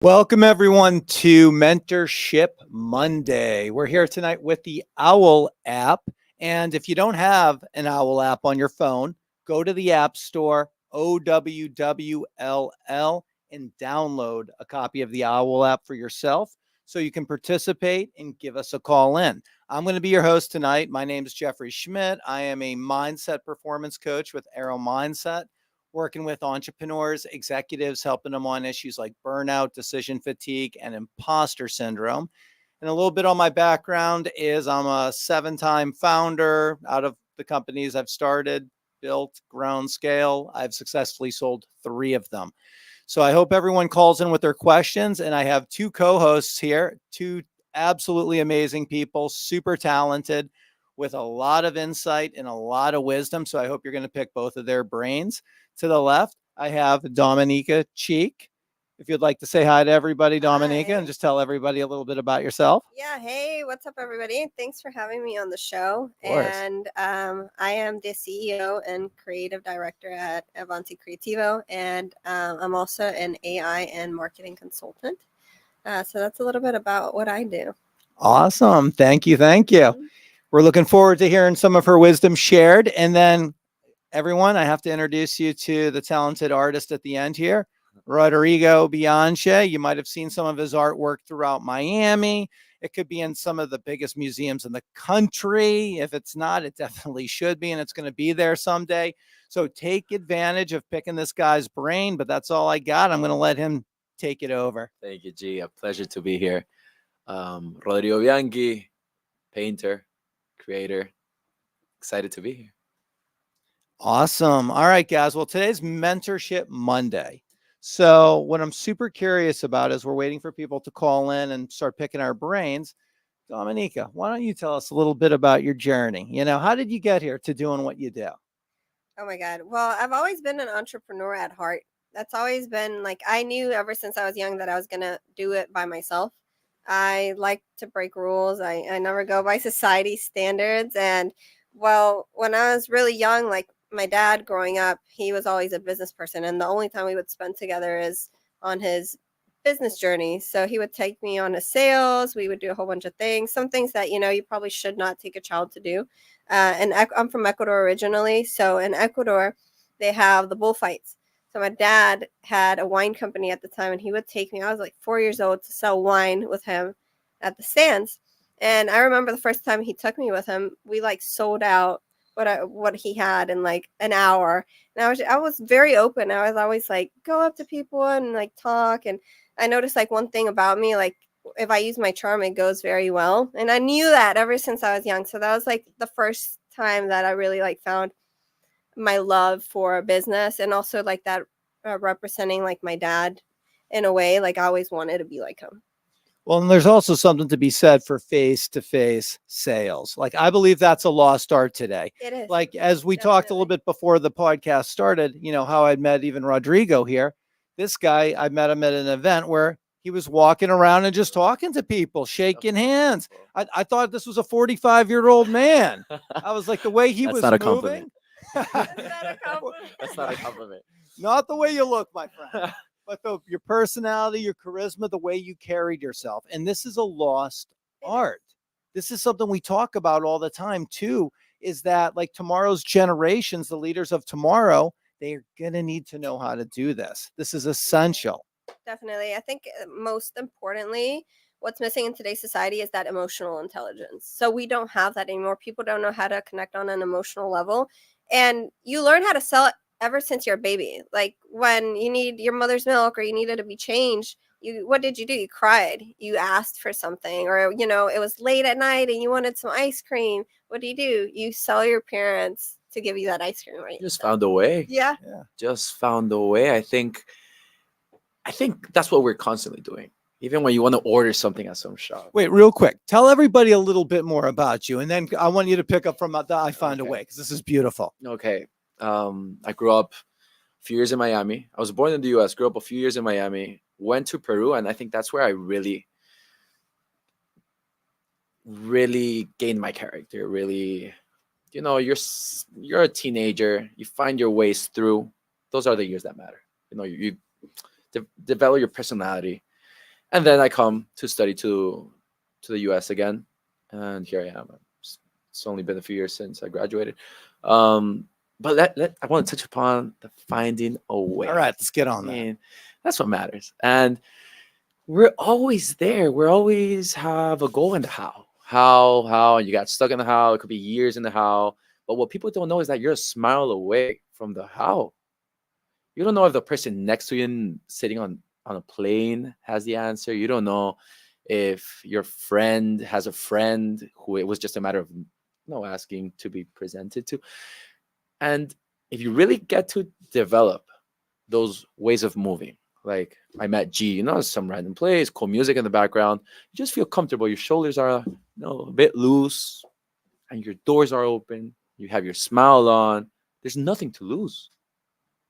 Welcome, everyone, to Mentorship Monday. We're here tonight with the Owwll app. And if you don't have an Owwll app on your phone, go to the App Store, Owwll, and download a copy of the Owwll app for yourself so you can participate and give us a call in. I'm going to be your host tonight. My name is Geoffrey Schmidt. I am a mindset performance coach with Owwll Mindset, working with entrepreneurs, executives, helping them on issues like burnout, decision fatigue, and imposter syndrome. And a little bit on my background is I'm a 7-time founder. Out of the companies I've started, built, grown, scale, I've successfully sold 3 of them. So I hope everyone calls in with their questions. And I have 2 co-hosts here, 2 absolutely amazing people, super talented, with a lot of insight and a lot of wisdom. So I hope you're going to pick both of their brains. To the left, I have Dominica Cheek. If you'd like to say hi to everybody, Dominica, and just tell everybody a little bit about yourself. Yeah. Hey, what's up, everybody? Thanks for having me on the show. Of course. And I am the CEO and creative director at Avanti Creativo. And I'm also an AI and marketing consultant. So that's a little bit about what I do. Awesome. Thank you. Thank you. We're looking forward to hearing some of her wisdom shared. And then, everyone, I have to introduce you to the talented artist at the end here, Rodrigo Bianche. You might have seen some of his artwork throughout Miami. It could be in some of the biggest museums in the country. If it's not, it definitely should be, and it's going to be there someday. So take advantage of picking this guy's brain, but that's all I got. I'm going to let him take it over. Thank you, G. A pleasure to be here. Rodrigo Bianchi, painter, creator. Excited to be here. Awesome. All right, guys. Well, today's Mentorship Monday. So what I'm super curious about is we're waiting for people to call in and start picking our brains. Dominica, why don't you tell us a little bit about your journey? How did you get here to doing what you do? Oh, my God. Well, I've always been an entrepreneur at heart. That's always been I knew ever since I was young that I was going to do it by myself. I like to break rules. I never go by society standards. And well, when I was really young, my dad growing up, he was always a business person. And the only time we would spend together is on his business journey. So he would take me on his sales. We would do a whole bunch of things, some things that, you probably should not take a child to do. And I'm from Ecuador originally. So in Ecuador, they have the bullfights. So my dad had a wine company at the time, and he would take me, I was 4 years old, to sell wine with him at the stands. And I remember the first time he took me with him, we sold out what he had in an hour. And I was very open. I was always go up to people and talk. And I noticed one thing about me, if I use my charm, it goes very well. And I knew that ever since I was young. So that was the first time that I really found my love for business, and also that representing my dad in a way. I always wanted to be like him. Well, and there's also something to be said for face-to-face sales. I believe that's a lost art today. It is. As we talked a little bit before the podcast started, how I'd met even Rodrigo here. This guy, I met him at an event where he was walking around and just talking to people, shaking hands. I thought this was a 45-year-old man. I was like, the way he was moving. That's not a compliment. That's not a compliment. Not the way you look, my friend. But your personality, your charisma, the way you carried yourself. And this is a lost art. This is something we talk about all the time, too, is that tomorrow's generations, the leaders of tomorrow, they're going to need to know how to do this. This is essential. Definitely. I think most importantly, what's missing in today's society is that emotional intelligence. So we don't have that anymore. People don't know how to connect on an emotional level. And you learn how to sell it ever since you're a baby. When you need your mother's milk or you needed to be changed, what did you do? You cried. You asked for something, or it was late at night and you wanted some ice cream. What do? You sell your parents to give you that ice cream, right? Just found a way. Yeah. Just found a way. I think that's what we're constantly doing. Even when you want to order something at some shop. Wait, real quick. Tell everybody a little bit more about you. And then I want you to pick up from the I Found a Way, because this is beautiful. Okay. I grew up a few years in Miami. I was born in the U.S., grew up a few years in Miami, went to Peru, and I think that's where I really gained my character. Really, you're a teenager. You find your ways through. Those are the years that matter. You develop your personality. And then I come to study to the US again, and here I am. It's only been a few years since I graduated. But I want to touch upon the finding a way. All right, let's get on that. And that's what matters. And we're always there. We always have a goal in the how. How, and you got stuck in the how. It could be years in the how. But what people don't know is that you're a smile away from the how. You don't know if the person next to you and sitting on a plane has the answer. You don't know if your friend has a friend who it was just a matter of asking to be presented to. And if you really get to develop those ways of moving, like I met G, some random place, cool music in the background, you just feel comfortable. Your shoulders are a bit loose and your doors are open. You have your smile on. There's nothing to lose.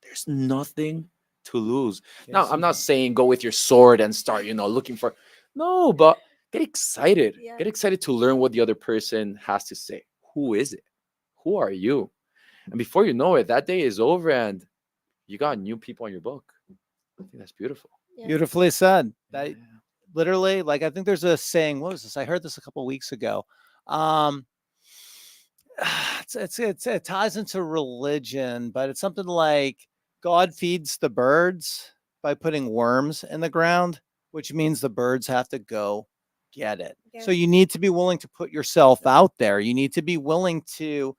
There's nothing to lose. Yes, now, I'm not saying go with your sword and start, looking for, no, but get excited. Yeah. Get excited to learn what the other person has to say. Who is it? Who are you? And before you know it, that day is over and you got new people on your book. I think that's beautiful. Yeah. Beautifully said. That Yeah. literally, like, I think there's a saying. What was this? I heard this a couple of weeks ago. It ties into religion, but it's something like God feeds the birds by putting worms in the ground, which means the birds have to go get it. Yeah. So you need to be willing to put yourself out there. You need to be willing to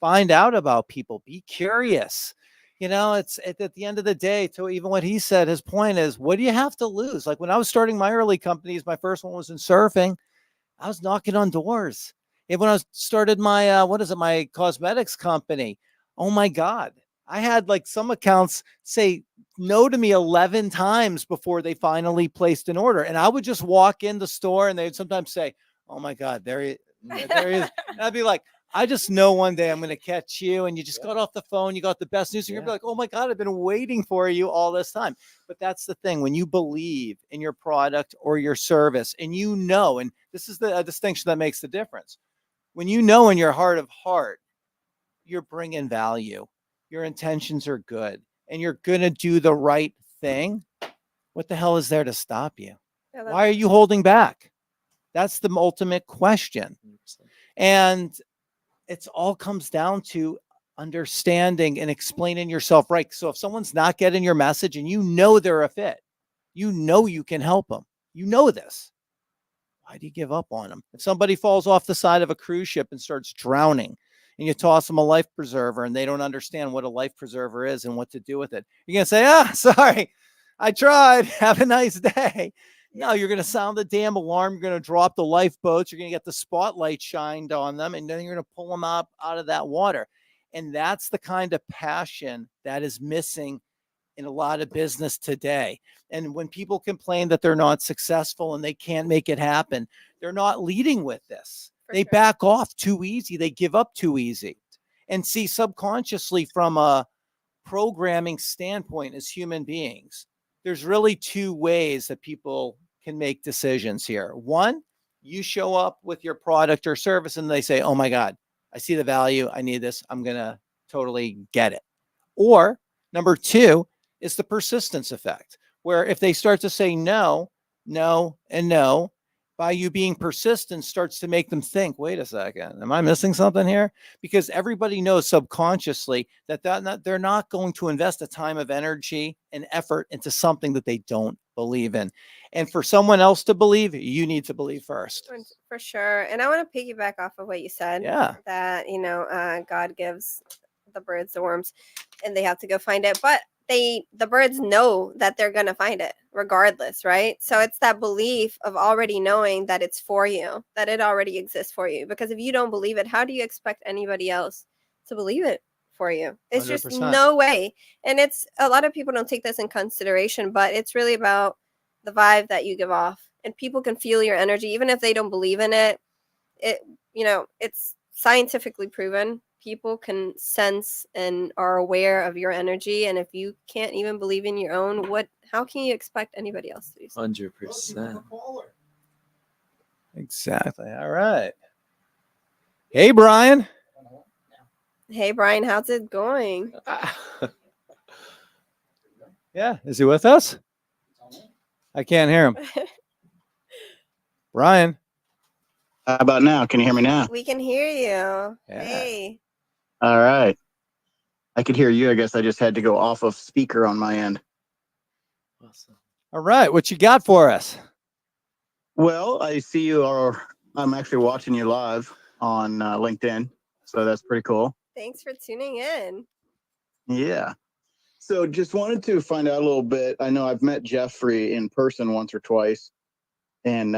find out about people. Be curious. It's at the end of the day, to even what he said, his point is, what do you have to lose? Like when I was starting my early companies, my first one was in surfing. I was knocking on doors. And when I started my, my cosmetics company, oh my God, I had like some accounts say no to me 11 times before they finally placed an order. And I would just walk in the store and they'd sometimes say, oh my God, there he is. And I'd be like, I just know one day I'm going to catch you. And you just got off the phone. You got the best news. And you're like, oh my God, I've been waiting for you all this time. But that's the thing. When you believe in your product or your service and and this is the distinction that makes the difference. When you know in your heart of heart, you're bringing value, your intentions are good, and you're going to do the right thing, what the hell is there to stop you? Yeah, Why are you holding back? That's the ultimate question. 100%. And it's all comes down to understanding and explaining yourself right. So if someone's not getting your message and they're a fit, you can help them. This. Why do you give up on them? If somebody falls off the side of a cruise ship and starts drowning and you toss them a life preserver and they don't understand what a life preserver is and what to do with it, you're going to say, sorry, I tried. Have a nice day. No, you're going to sound the damn alarm. You're going to drop the lifeboats. You're going to get the spotlight shined on them, and then you're going to pull them up out of that water. And that's the kind of passion that is missing in a lot of business today. And when people complain that they're not successful and they can't make it happen, they're not leading with this. They back off too easy. They give up too easy. And see, subconsciously, from a programming standpoint as human beings, there's really two ways that people can make decisions here. One, you show up with your product or service and they say, oh my God, I see the value. I need this. I'm going to totally get it. Or number two is the persistence effect, where if they start to say no, no, and no, by you being persistent starts to make them think, wait a second, am I missing something here? Because everybody knows subconsciously that they're not going to invest a time of energy and effort into something that they don't believe in. And for someone else to believe, you need to believe first. For sure. And I want to piggyback off of what you said. Yeah. That, God gives the birds the worms and they have to go find it. But the birds know that they're going to find it regardless, right? So it's that belief of already knowing that it's for you, that it already exists for you. Because if you don't believe it, how do you expect anybody else to believe it for you? It's 100%. just no way. And it's a lot of people don't take this in consideration, but it's really about the vibe that you give off. And people can feel your energy, even if they don't believe in it. It's scientifically proven. People can sense and are aware of your energy, and if you can't even believe in your own, how can you expect anybody else to do so? 100%. Exactly. All right. Hey, Brian. Hey Brian, how's it going? Yeah. Is he with us? I can't hear him. Ryan. How about now? Can you hear me now? We can hear you. Yeah. Hey. All right. I could hear you. I guess I just had to go off of speaker on my end. Awesome. All right. What you got for us? Well, I see you are. I'm actually watching you live on LinkedIn. So that's pretty cool. Thanks for tuning in. Yeah. So just wanted to find out a little bit. I know I've met Geoffrey in person once or twice. And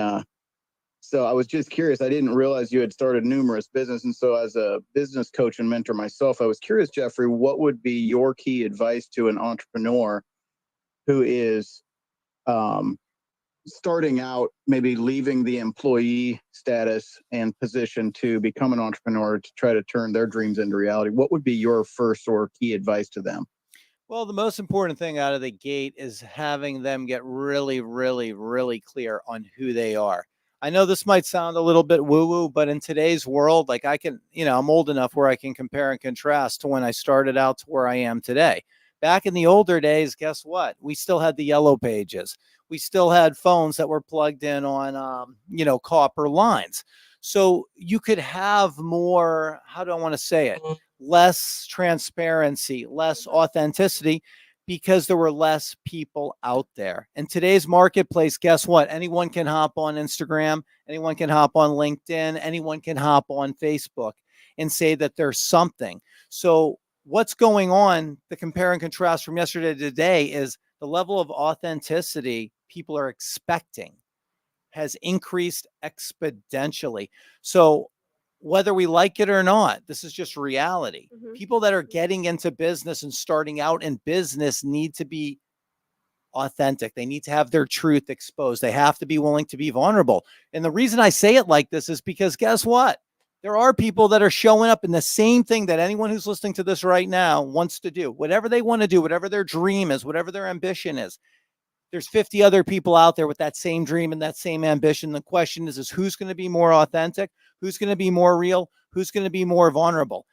so I was just curious. I didn't realize you had started numerous businesses. And so as a business coach and mentor myself, I was curious, Geoffrey, what would be your key advice to an entrepreneur who is starting out, maybe leaving the employee status and position to become an entrepreneur to try to turn their dreams into reality? What would be your first or key advice to them? Well, the most important thing out of the gate is having them get really, really, really clear on who they are. I know this might sound a little bit woo-woo, but in today's world, like I can, I'm old enough where I can compare and contrast to when I started out to where I am today. Back in the older days, guess what? We still had the yellow pages. We still had phones that were plugged in on, copper lines. So you could have more, how do I want to say it? Less transparency, less authenticity, because there were less people out there. In today's marketplace, guess what? Anyone can hop on Instagram, anyone can hop on LinkedIn, anyone can hop on Facebook and say that there's something. So what's going on, the compare and contrast from yesterday to today, is the level of authenticity people are expecting has increased exponentially. So whether we like it or not, this is just reality. Mhm. People that are getting into business and starting out in business need to be authentic. They need to have their truth exposed. They have to be willing to be vulnerable. And the reason I say it like this is because guess what? There are people that are showing up in the same thing that anyone who's listening to this right now wants to do. Whatever they want to do, whatever their dream is, whatever their ambition is. There's 50 other people out there with that same dream and that same ambition. The question is who's going to be more authentic? Who's going to be more real? Who's going to be more vulnerable?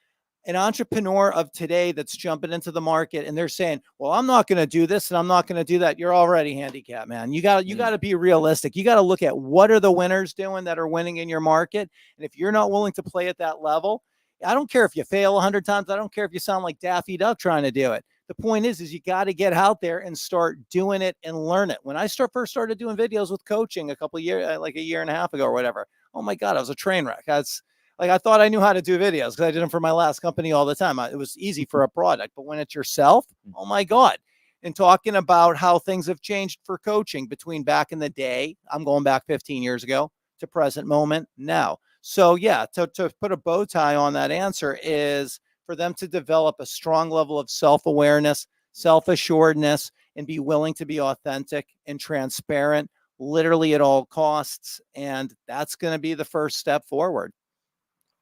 An entrepreneur of today that's jumping into the market and they're saying, well, I'm not going to do this and I'm not going to do that. You're already handicapped, man. You got to be realistic. You got to look at what are the winners doing that are winning in your market. And if you're not willing to play at that level, I don't care if you fail 100 times. I don't care if you sound like Daffy Duck trying to do it. The point is you got to get out there and start doing it and learn it. When I first started doing videos with coaching a couple of years, like a year and a half ago or whatever, oh my God, I was a train wreck. I thought I knew how to do videos because I did them for my last company all the time. It was easy for a product, but when it's yourself, oh my God. And talking about how things have changed for coaching between back in the day, I'm going back 15 years ago, to present moment now. So yeah, to put a bow tie on that answer is for them to develop a strong level of self-awareness, self-assuredness, and be willing to be authentic and transparent, literally at all costs. And that's going to be the first step forward.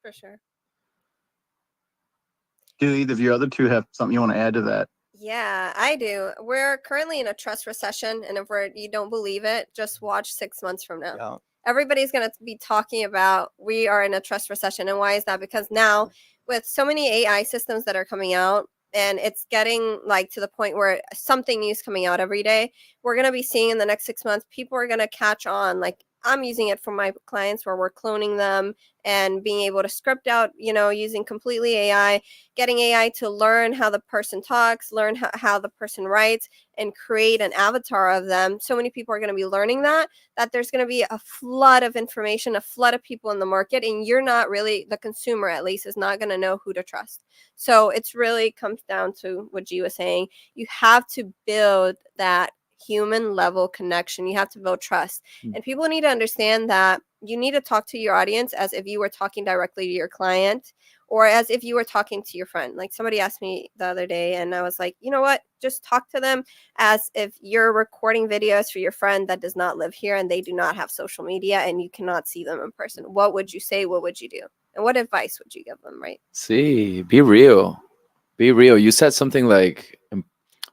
For sure. Do either of your other two have something you want to add to that? Yeah, I do. We're currently in a trust recession, and if you don't believe it, just watch 6 months from now. Yeah. Everybody's going to be talking about we are in a trust recession. And why is that? Because now with so many AI systems that are coming out, and it's getting like to the point where something new is coming out every day, we're going to be seeing in the next 6 months, people are going to catch on. Like I'm using it for my clients where we're cloning them and being able to script out, using completely AI, getting AI to learn how the person talks, learn how the person writes, and create an avatar of them. So many people are going to be learning that there's going to be a flood of information, a flood of people in the market, and you're not really, the consumer at least, is not going to know who to trust. So it's really comes down to what G was saying. You have to build that human level connection. You have to build trust. And people need to understand that you need to talk to your audience as if you were talking directly to your client or as if you were talking to your friend. Like somebody asked me the other day and I was like, you know what? Just talk to them as if you're recording videos for your friend that does not live here and they do not have social media and you cannot see them in person. What would you say? What would you do? And what advice would you give them, right? See, be real. Be real. You said something like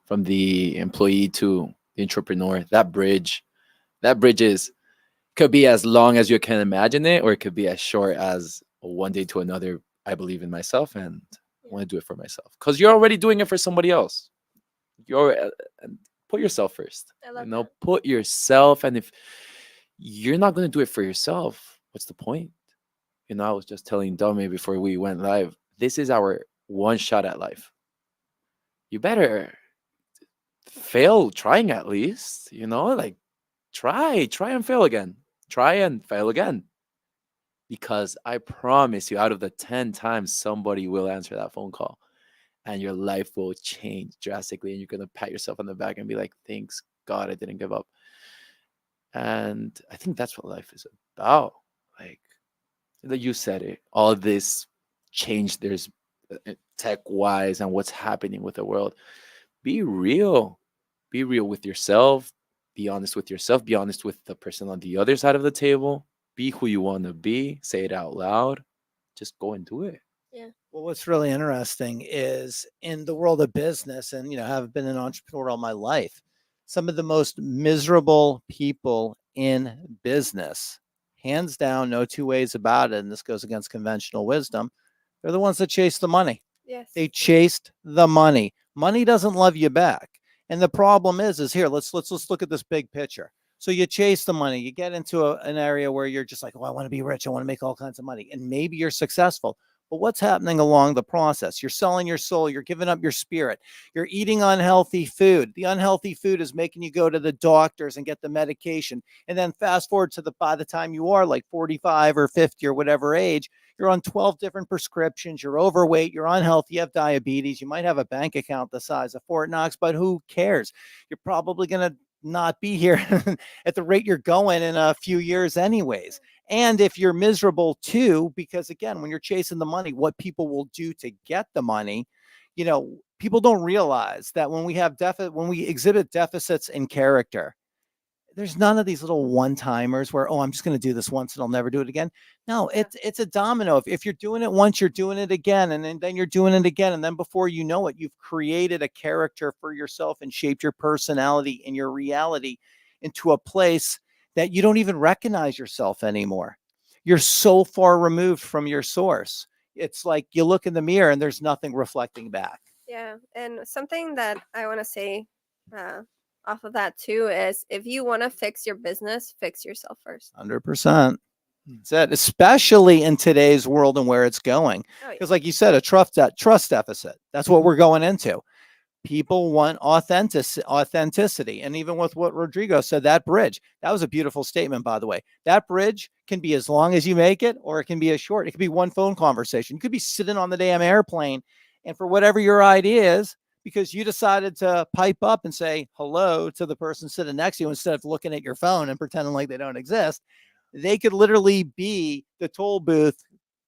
from the employee to the entrepreneur, that bridge could be as long as you can imagine it, or it could be as short as one day to another. I believe in myself and I want to do it for myself because you're already doing it for somebody else. Put yourself first. I love that. Put yourself. And if you're not going to do it for yourself. What's the point? I was just telling Dome before we went live, this is our one shot at life. You better fail trying at least, like try and fail again. Try and fail again. Because I promise you, out of the 10 times, somebody will answer that phone call and your life will change drastically. And you're going to pat yourself on the back and be like, thanks God I didn't give up. And I think that's what life is about. Like you said it, all this change there's tech wise and what's happening with the world. Be real with yourself. Be honest with yourself. Be honest with the person on the other side of the table. Be who you want to be. Say it out loud. Just go and do it. Yeah. Well, what's really interesting is in the world of business, and have been an entrepreneur all my life, some of the most miserable people in business, hands down, no two ways about it, and this goes against conventional wisdom, they're the ones that chase the money. Yes. They chased the money. Money doesn't love you back. And the problem is here, let's look at this big picture. So you chase the money, you get into an area where you're just like, oh, I want to be rich. I want to make all kinds of money. And maybe you're successful. But what's happening along the process? You're selling your soul. You're giving up your spirit. You're eating unhealthy food. The unhealthy food is making you go to the doctors and get the medication. And then fast forward to by the time you are like 45 or 50 or whatever age, you're on 12 different prescriptions. You're overweight. You're unhealthy. You have diabetes. You might have a bank account the size of Fort Knox, but who cares? You're probably going to not be here at the rate you're going in a few years anyways. And if you're miserable too, because again, when you're chasing the money, what people will do to get the money, people don't realize that when we exhibit deficits in character, there's none of these little one-timers where, oh, I'm just going to do this once and I'll never do it again. No, it's a domino. If you're doing it once, you're doing it again, and then you're doing it again. And then before you know it, you've created a character for yourself and shaped your personality and your reality into a place that you don't even recognize yourself anymore. You're so far removed from your source. It's like you look in the mirror and there's nothing reflecting back. Yeah. And something that I want to say off of that too is if you want to fix your business, fix yourself first. 100%. That's it, especially in today's world and where it's going. Because like you said, a trust deficit. That's what we're going into. People want authenticity. And even with what Rodrigo said, that bridge, that was a beautiful statement, by the way. That bridge can be as long as you make it, or it can be as short. It could be one phone conversation. You could be sitting on the damn airplane, and for whatever your idea is, because you decided to pipe up and say hello to the person sitting next to you instead of looking at your phone and pretending like they don't exist, they could literally be the toll booth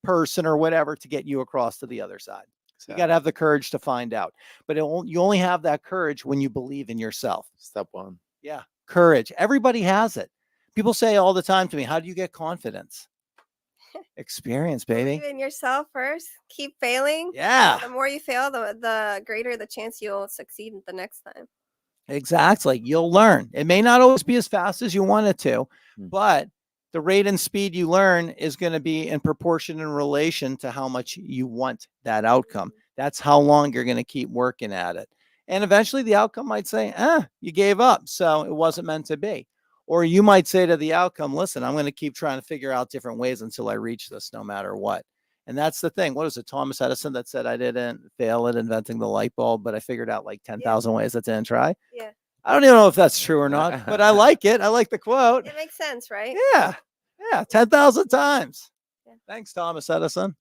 person or whatever to get you across to the other side. Exactly. You got to have the courage to find out. But you only have that courage when you believe in yourself. Step one. Yeah, courage. Everybody has it. People say all the time to me, how do you get confidence? Experience, baby. Believe in yourself first. Keep failing. Yeah. The more you fail, the greater the chance you'll succeed the next time. Exactly. You'll learn. It may not always be as fast as you want it to, but the rate and speed you learn is going to be in proportion in relation to how much you want that outcome. That's how long you're going to keep working at it. And eventually the outcome might say, you gave up, so it wasn't meant to be. Or you might say to the outcome, listen, I'm going to keep trying to figure out different ways until I reach this, no matter what. And that's the thing. What is it? Thomas Edison that said, I didn't fail at inventing the light bulb, but I figured out like 10,000 ways that didn't try. Yeah. I don't even know if that's true or not, but I like it. I like the quote. It makes sense, right? Yeah. 10,000 times. Yeah. Thanks, Thomas Edison.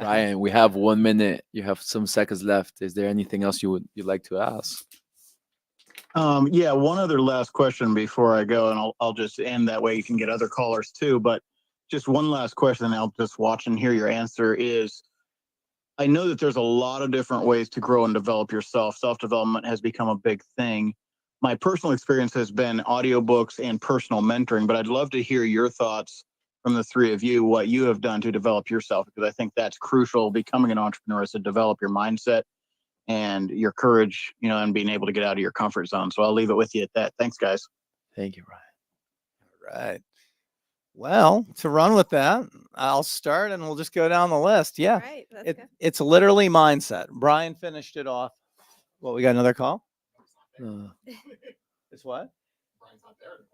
Ryan, we have 1 minute. You have some seconds left. Is there anything else you'd like to ask? Yeah, one other last question before I go, and I'll just end that way. You can get other callers too, but just one last question, and I'll just watch and hear your answer is, I know that there's a lot of different ways to grow and develop yourself. Self-development has become a big thing. My personal experience has been audiobooks and personal mentoring, but I'd love to hear your thoughts from the three of you, what you have done to develop yourself, because I think that's crucial. Becoming an entrepreneur is to develop your mindset and your courage, and being able to get out of your comfort zone. So I'll leave it with you at that. Thanks, guys. Thank you, Ryan. All right. Well, to run with that, I'll start and we'll just go down the list. Yeah. Right, it's literally mindset. Brian finished it off. Well, we got another call? It's what?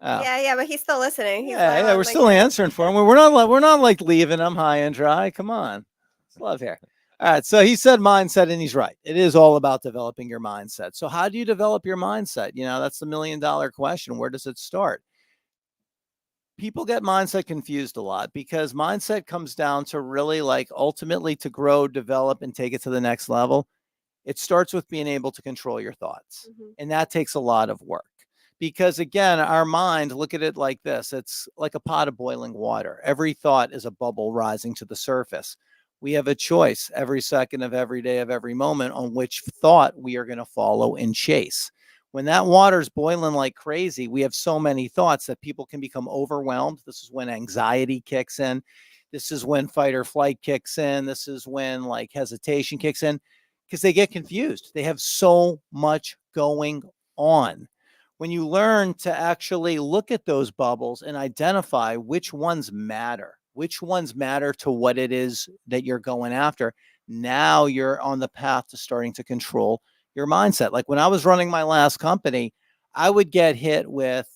Oh. Yeah, but he's still listening. He's Yeah, we're like, still answering for him. We're not like leaving him high and dry. Come on. It's love here. All right. So he said mindset, and he's right. It is all about developing your mindset. So how do you develop your mindset? That's the $1 million question. Where does it start? People get mindset confused a lot because mindset comes down to really like ultimately to grow, develop, and take it to the next level. It starts with being able to control your thoughts. And that takes a lot of work because, again, our mind, look at it like this. It's like a pot of boiling water. Every thought is a bubble rising to the surface. We have a choice every second of every day of every moment on which thought we are going to follow and chase. When that water's boiling like crazy, we have so many thoughts that people can become overwhelmed. This is when anxiety kicks in. This is when fight or flight kicks in. This is when like hesitation kicks in because they get confused. They have so much going on. When you learn to actually look at those bubbles and identify which ones matter to what it is that you're going after, now you're on the path to starting to control your mindset. Like when I was running my last company, I would get hit with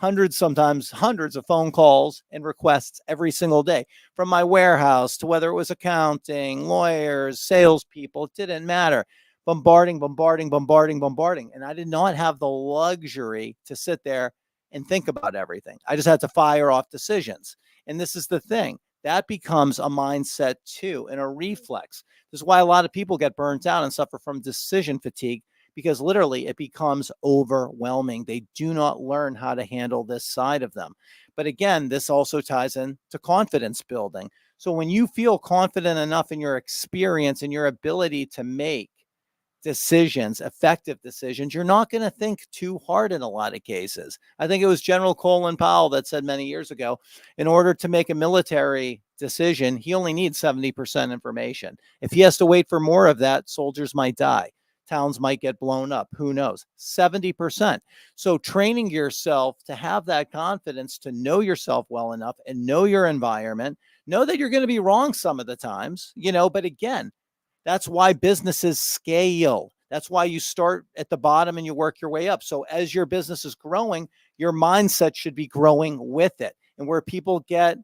hundreds, sometimes hundreds of phone calls and requests every single day from my warehouse to whether it was accounting, lawyers, salespeople, it didn't matter. Bombarding. And I did not have the luxury to sit there and think about everything. I just had to fire off decisions. And this is the thing. That becomes a mindset too, and a reflex. This is why a lot of people get burnt out and suffer from decision fatigue because literally it becomes overwhelming. They do not learn how to handle this side of them. But again, this also ties in to confidence building. So when you feel confident enough in your experience and your ability to make decisions, effective decisions, you're not going to think too hard in a lot of cases. I think it was General Colin Powell that said many years ago, in order to make a military decision, he only needs 70% information. If he has to wait for more of that, soldiers might die. Towns might get blown up. Who knows? 70%. So training yourself to have that confidence to know yourself well enough and know your environment, know that you're going to be wrong some of the times, but again, that's why businesses scale. That's why you start at the bottom and you work your way up. So as your business is growing, your mindset should be growing with it. And where people get,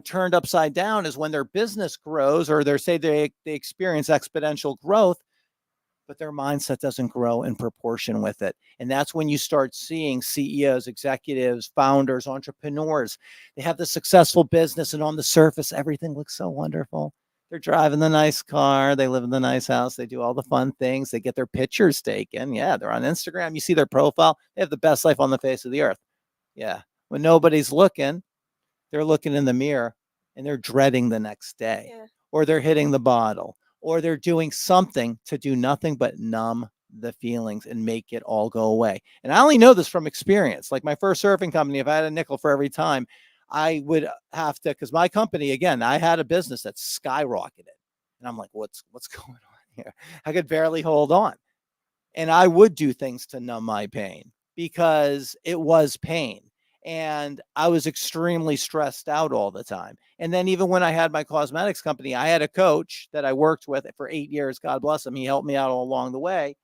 turned upside down is when their business grows or they experience exponential growth, but their mindset doesn't grow in proportion with it. And that's when you start seeing CEOs, executives, founders, entrepreneurs. They have the successful business and on the surface, everything looks so wonderful. They're driving the nice car. They live in the nice house. They do all the fun things. They get their pictures taken. Yeah, they're on Instagram. You see their profile. They have the best life on the face of the earth. Yeah. When nobody's looking, they're looking in the mirror and they're dreading the next day. Yeah. Or they're hitting the bottle. Or they're doing something to do nothing but numb the feelings and make it all go away. And I only know this from experience. Like my first surfing company, if I had a nickel for every time, I would have to, because my company, again, I had a business that skyrocketed. And I'm like, what's going on here? I could barely hold on. And I would do things to numb my pain because it was pain. And I was extremely stressed out all the time. And then even when I had my cosmetics company, I had a coach that I worked with for 8 years. God bless him. He helped me out all along the way.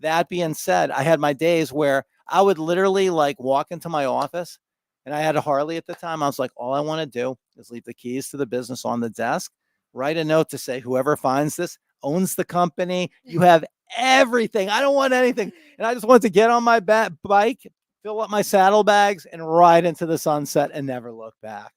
That being said, I had my days where I would literally like walk into my office, and I had a Harley at the time. I was like, all I want to do is leave the keys to the business on the desk, write a note to say, whoever finds this owns the company. You have everything. I don't want anything. And I just want to get on my bike, fill up my saddlebags, and ride into the sunset and never look back.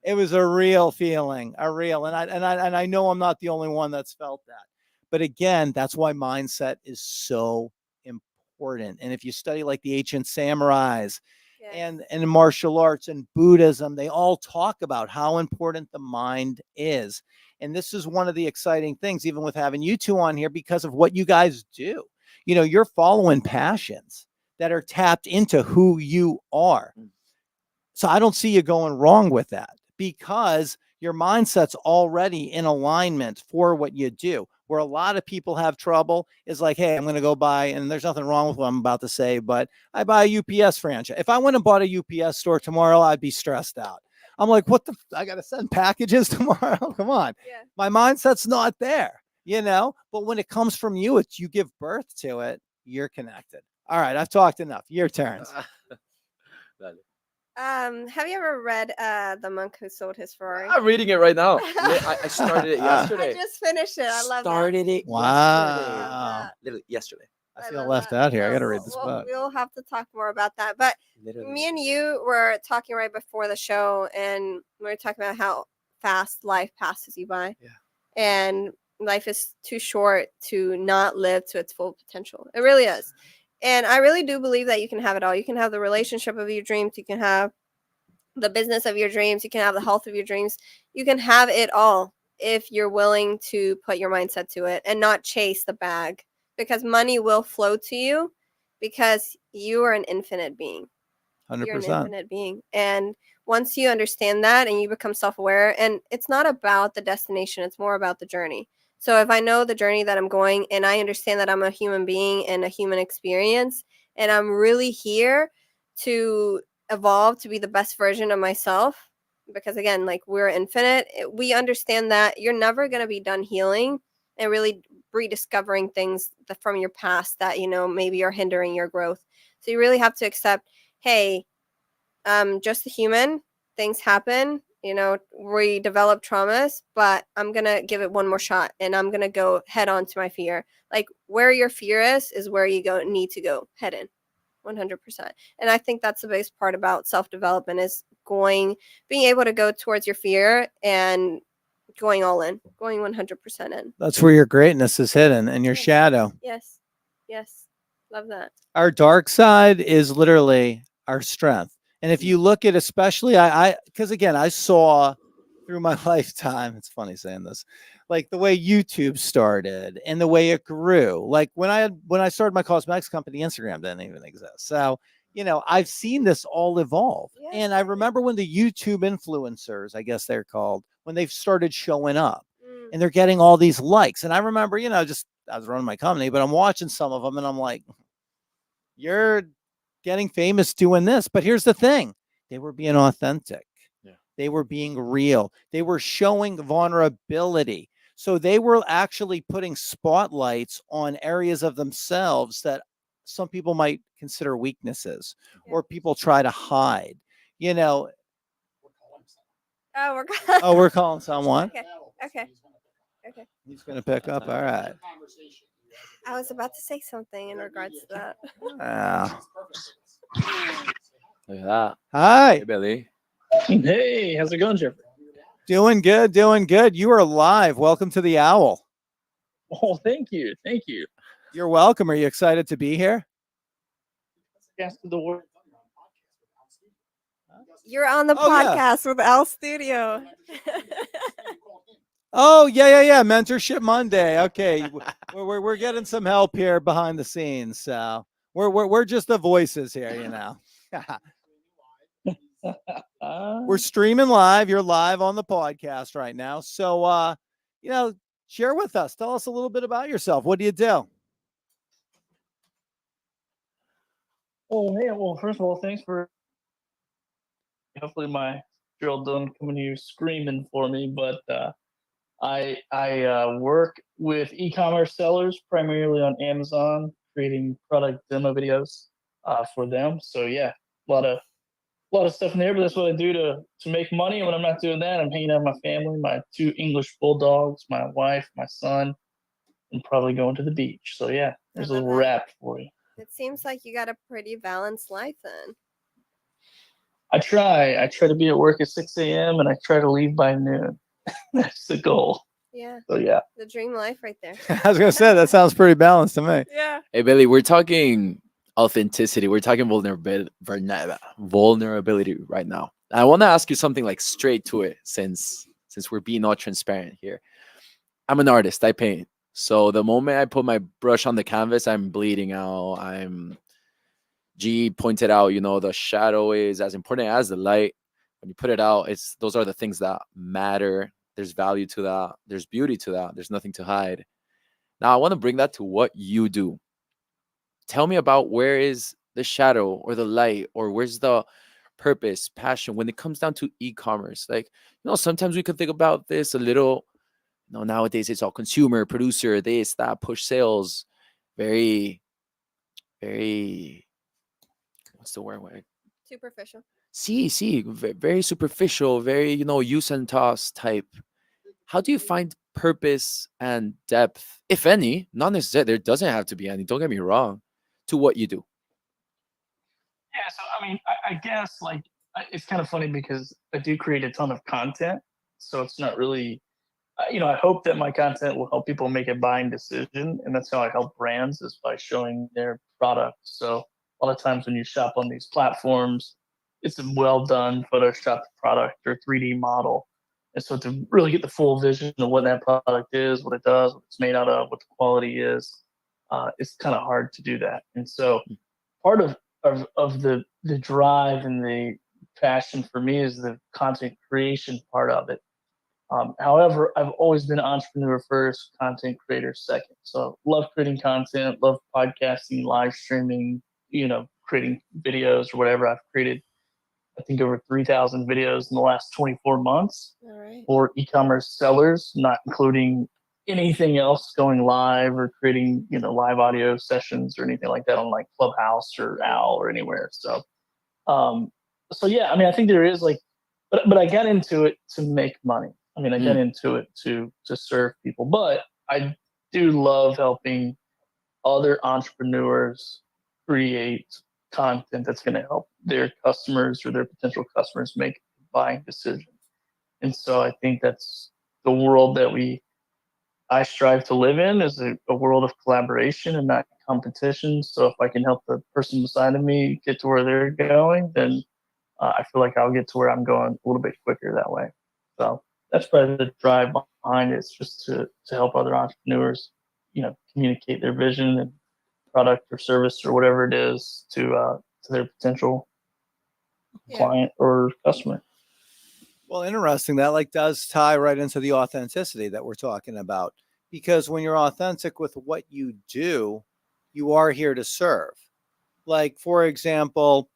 It was a real feeling, and I know I'm not the only one that's felt that. But again, that's why mindset is so important. And if you study like the ancient samurais, yes, and martial arts and Buddhism, they all talk about how important the mind is. And this is one of the exciting things, even with having you two on here, because of what you guys do. You're following passions that are tapped into who you are. So I don't see you going wrong with that because your mindset's already in alignment for what you do. Where a lot of people have trouble is like, hey, I'm going to go buy, and there's nothing wrong with what I'm about to say, but I buy a UPS franchise. If I went and bought a UPS store tomorrow, I'd be stressed out. I'm like, I got to send packages tomorrow. Come on. Yeah. My mindset's not there, but when it comes from you, you give birth to it. You're connected. All right. I've talked enough. Your turns. Have you ever read The Monk Who Sold His Ferrari? I'm reading it right now. I started it yesterday. I just finished it. I love Started it Wow. yesterday. Literally yesterday. I feel love left that. out here. I So got to read this book. We'll have to talk more about that. But Literally. me and you were talking right before the show, and we were talking about how fast life passes you by. Yeah. And life is too short to not live to its full potential. It really is. And I really do believe that you can have it all. You can have the relationship of your dreams. You can have the business of your dreams. You can have the health of your dreams. You can have it all if you're willing to put your mindset to it and not chase the bag, because money will flow to you because you are an infinite being. You're an 100%. infinite being. And once you understand that and you become self-aware, and it's not about the destination, it's more about the journey. So if I know the journey that I'm going and I understand that I'm a human being and a human experience, and I'm really here to evolve to be the best version of myself, because again, like, we're infinite, we understand that you're never going to be done healing and really rediscovering things from your past that, maybe are hindering your growth. So you really have to accept, hey, I'm just a human. Things happen. We develop traumas, but I'm going to give it one more shot, and I'm going to go head on to my fear. Like, where your fear is where you need to go head in 100%. And I think that's the biggest part about self-development is being able to go towards your fear and going all in, going 100% in. That's where your greatness is hidden and your Yes. shadow. Yes. Love that. Our dark side is literally our strength. And if you look at, especially, because again, I saw through my lifetime, it's funny saying this, like the way YouTube started and the way it grew. Like when I started my cosmetics company, Instagram didn't even exist. So, I've seen this all evolve. Yeah, and I remember when the YouTube influencers, I guess they're called, when they've started showing up and they're getting all these likes. And I remember, I was running my company, but I'm watching some of them and I'm like, you're getting famous doing this. But here's the thing. They were being authentic. Yeah. They were being real. They were showing vulnerability. So they were actually putting spotlights on areas of themselves that some people might consider weaknesses or people try to hide. Oh, we're calling someone. Okay. He's going to pick up. All right. I was about to say something in regards to that. Look at that. Hi. Hey, Billy. Hey, how's it going, Geoffrey? Doing good. You are live. Welcome to the Owwll. Oh, thank you. You're welcome. Are you excited to be here? Yes, to the world. You're on the podcast with Owwll Studio. Oh, yeah. Mentorship Monday. Okay. we're getting some help here behind the scenes. So we're just the voices here, We're streaming live. You're live on the podcast right now. So share with us. Tell us a little bit about yourself. What do you do? Oh, man. Well, first of all, thanks for. Hopefully, my girl doesn't come in here screaming for me, but I work with e-commerce sellers primarily on Amazon, creating product demo videos for them. So yeah, a lot of stuff in there, but that's what I do to make money. And when I'm not doing that, I'm hanging out with my family, my 2 English bulldogs, my wife, my son, and probably going to the beach. So yeah, there's a little wrap for you. It seems like you got a pretty balanced life then. I try to be at work at 6 a.m. and I try to leave by noon. That's the goal. Yeah. So yeah. The dream life right there. I was going to say, that sounds pretty balanced to me. Yeah. Hey, Billy, we're talking authenticity. We're talking vulnerability right now. I want to ask you something like straight to it, since we're being all transparent here. I'm an artist. I paint. So the moment I put my brush on the canvas, I'm bleeding out. G pointed out, the shadow is as important as the light. When you put it out, those are the things that matter. There's value to that. There's beauty to that. There's nothing to hide. Now, I want to bring that to what you do. Tell me about where is the shadow or the light, or where's the purpose, passion when it comes down to e-commerce? Like, sometimes we could think about this a little, nowadays it's all consumer, producer, this, that, push sales, very, very, what's the word? Superficial. Very superficial, very, use and toss type. How do you find purpose and depth, if any? Not necessarily, there doesn't have to be any, don't get me wrong, to what you do. Yeah, so I mean, I guess like it's kind of funny because I do create a ton of content, so it's not really, I hope that my content will help people make a buying decision, and that's how I help brands is by showing their product. So a lot of times when you shop on these platforms, it's a well done Photoshop product or 3D model, and so to really get the full vision of what that product is, what it does, what it's made out of, what the quality is, it's kind of hard to do that. And so part of the drive and the passion for me is the content creation part of it. However, I've always been entrepreneur first, content creator second. So love creating content, love podcasting, live streaming, creating videos or whatever. I've created, I think, over 3,000 videos in the last 24 months All right. for e-commerce sellers, not including anything else going live or creating, live audio sessions or anything like that on like Clubhouse or Owwll or anywhere. So yeah, I mean, I think there is like, but I got into it to make money. I mean, I got into it to serve people, but I do love helping other entrepreneurs create content that's going to help their customers or their potential customers make a buying decision. And so I think that's the world that I strive to live in, is a world of collaboration and not competition. So if I can help the person beside of me get to where they're going, then I feel like I'll get to where I'm going a little bit quicker that way. So that's probably the drive behind it. It's just to help other entrepreneurs, communicate their vision and product or service or whatever it is to their potential client or customer. Well, interesting. That like does tie right into the authenticity that we're talking about, because when you're authentic with what you do, you are here to serve. Like, for example,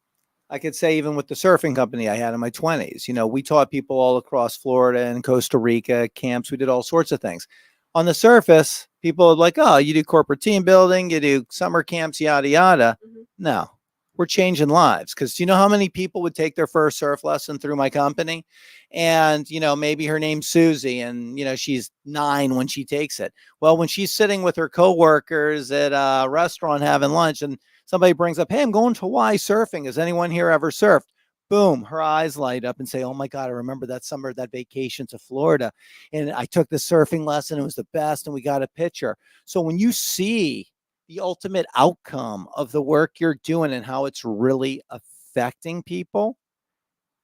I could say even with the surfing company I had in my 20s, we taught people all across Florida and Costa Rica camps. We did all sorts of things. On the surface, people are like, oh, you do corporate team building, you do summer camps, yada, yada. Mm-hmm. No, we're changing lives. Because do you know how many people would take their first surf lesson through my company? And, maybe her name's Susie and, she's 9 when she takes it. Well, when she's sitting with her coworkers at a restaurant having lunch and somebody brings up, hey, I'm going to Hawaii surfing. Has anyone here ever surfed? Boom, her eyes light up and say, oh my God, I remember that summer, that vacation to Florida. And I took the surfing lesson. It was the best. And we got a picture. So when you see the ultimate outcome of the work you're doing and how it's really affecting people,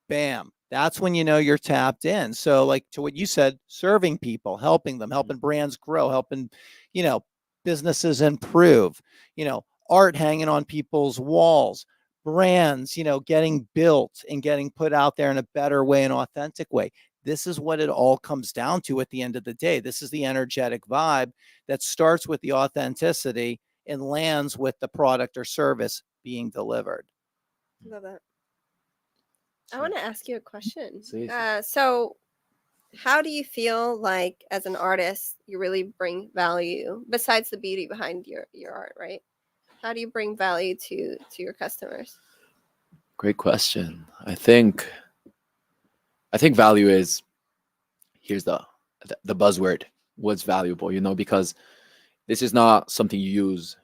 bam, that's when you're tapped in. So like to what you said, serving people, helping them, helping brands grow, helping, businesses improve, art hanging on people's walls, brands, getting built and getting put out there in a better way, an authentic way. This is what it all comes down to at the end of the day. This is the energetic vibe that starts with the authenticity and lands with the product or service being delivered. Love that. I want to ask you a question. See. So how do you feel like as an artist, you really bring value besides the beauty behind your art, right? How do you bring value to your customers? Great question. I think value is, here's the buzzword, what's valuable, because this is not something you use,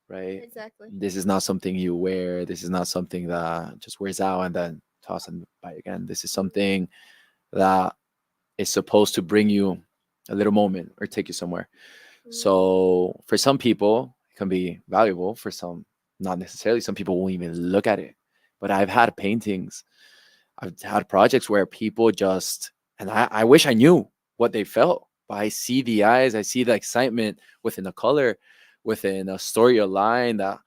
right? Exactly. This is not something you wear. This is not something that just wears out and then toss and buy again. This is something that is supposed to bring you a little moment or take you somewhere. Mm-hmm. So for some people, it can be valuable. For some, not necessarily. Some people won't even look at it. But I've had paintings, I've had projects where people just, and I wish I knew what they felt, but I see the eyes, I see the excitement within the color, within a story or line that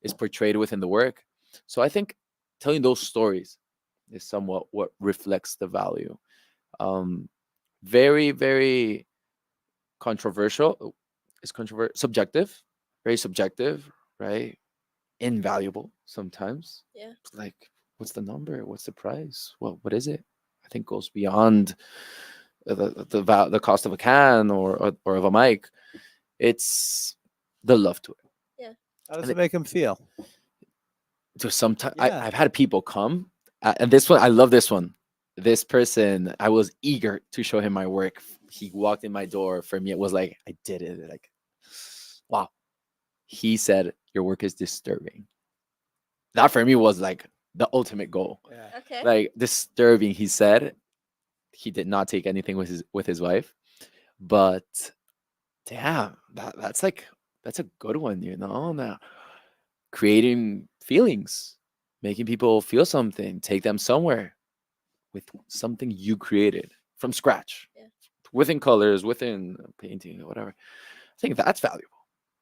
is portrayed within the work. So I think telling those stories is somewhat what reflects the value. Very, very controversial. It's subjective, very subjective, right? Invaluable sometimes. Yeah. Like, what's the number? What's the price? Well, what is it? I think goes beyond the cost of a can or of a mic. It's the love to it. Yeah. How does it make them feel? to sometimes Yeah. I've had people come, and this one I love this one. This person, I was eager to show him my work. He walked in my door. For me, it was like I did it. Like, wow. He said, "Your work is disturbing." That for me was like the ultimate goal. Yeah. Okay. Like disturbing. He said he did not take anything with his wife, but damn, that's a good one. Now creating feelings, making people feel something, take them somewhere with something you created from scratch, Yeah. within colors, within painting, or whatever. I think that's valuable.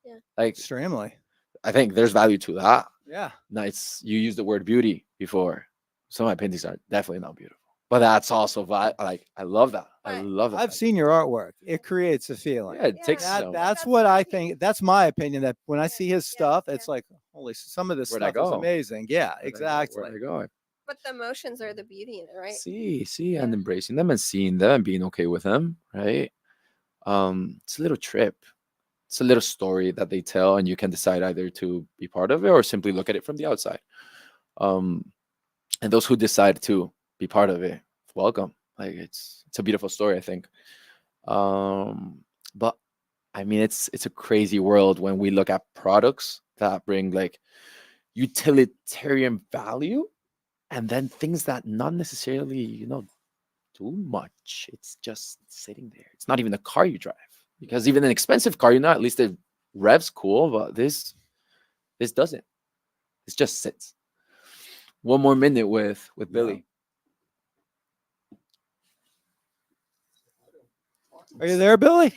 Yeah. Like, Extremely. I think there's value to that. Yeah. Nice. You used the word beauty before. Some of my paintings are definitely not beautiful, but that's also like I love that. I Right. love that. I've seen your artwork. It creates a feeling. Yeah, it Yeah, takes that- some. That's That's what I right. think. That's my opinion. That when I Yeah, see his yeah, stuff, yeah. it's like, holy, some of this Where'd I stuff is go? amazing. Yeah, Where'd I go? exactly. Where'd I go? But the emotions are the beauty in it, right? See, Yeah. and embracing them and seeing them and being okay with them, right? It's a little trip. It's a little story that they tell, and you can decide either to be part of it or simply look at it from the outside. Um, and those who decide to be part of it, welcome. Like it's a beautiful story, I think. But I mean, it's a crazy world when we look at products that bring like utilitarian value, and then things that not necessarily, do much. It's just sitting there. It's not even a car you drive, because even an expensive car, at least it revs cool, but this doesn't. It just sits. One more minute with Yeah. Billy. Are you there, Billy?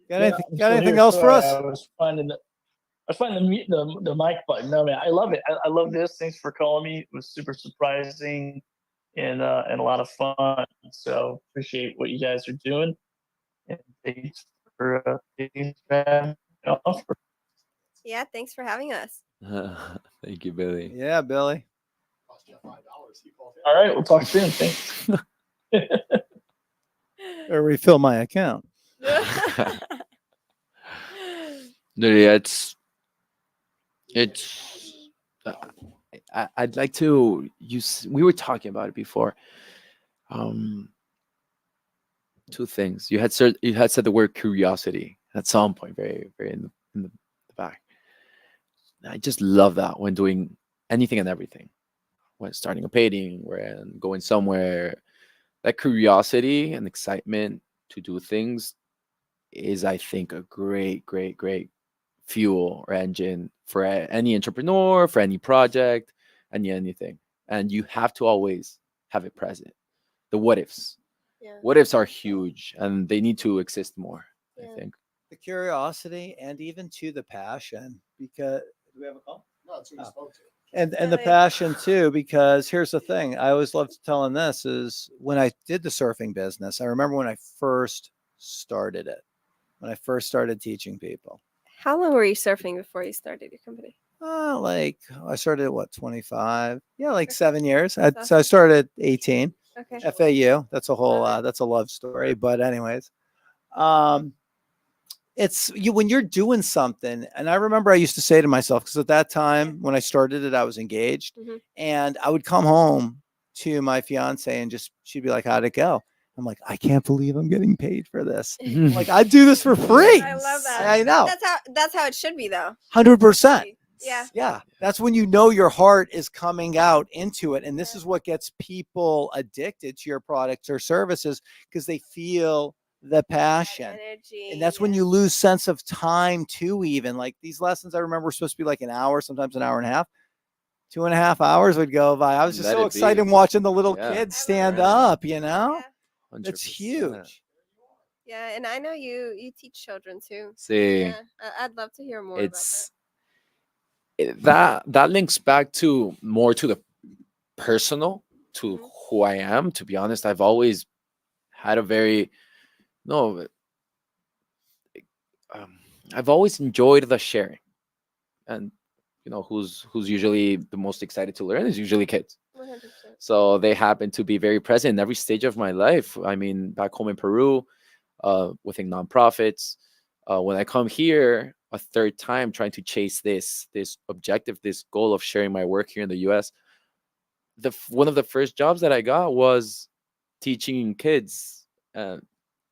Got anything, got anything else for us? I was finding the mic button. No, man, I love it. I love this. Thanks for calling me. It was super surprising and a lot of fun. So appreciate what you guys are doing. And thanks for taking the offer. Yeah, thanks for having us. Thank you, Billy. Yeah, Billy. All right, we'll talk soon. Thanks. Or refill my account. Yeah, I'd like to use. We were talking about it before. Two things. You had said the word curiosity at some point, very very in the back. I just love that when doing anything and everything. When starting a painting, when going somewhere, that curiosity and excitement to do things is, I think, a great fuel or engine for any entrepreneur, for any project, anything. And you have to always have it present. The what ifs. Yeah. What ifs are huge, and they need to exist more, Yeah. I think. The curiosity and even to the passion, because do we have a call? No, it's who you Oh. spoke to. And Yeah, the yeah. passion too, because here's the thing. I always loved telling this is when I did the surfing business. I remember when I first started it, when I first started teaching people. How long were you surfing before you started your company? Like I started at what, 25? Yeah, like Okay. 7 years. That's So I started at 18. Okay. FAU. That's a whole Love it. that's a love story. But anyways, it's you when you're doing something, and I remember I used to say to myself, because at that time when I started it, I was engaged, Mhm. and I would come home to my fiance and just she'd be like, "How'd it go?" I'm like, "I can't believe I'm getting paid for this." I'm like, I do this for free. I love that. I know, That's how it should be though. 100%. Yeah. Yeah, that's when you know your heart is coming out into it. And this Yeah. is what gets people addicted to your products or services, because they feel the That passion. energy. And that's when yeah. you lose sense of time too. Even like these lessons, I remember were supposed to be like an hour, sometimes an hour and a half. 2.5 hours would go by. I was just Let so it be. excited watching the little Yeah. kids I love stand it. up, Yeah. That's 100%. huge. Yeah, and I know you teach children too. See, Yeah, I'd love to hear more it's that links back to more to the personal, to Mhm. who I am. To be honest, I've always had a very no. I've always enjoyed the sharing, and who's usually the most excited to learn is usually kids. about that. 100%. So they happen to be very present in every stage of my life. I mean, back home in Peru, within nonprofits, When I come here a third time trying to chase this objective, this goal of sharing my work here in the US, one of the first jobs that I got was teaching kids at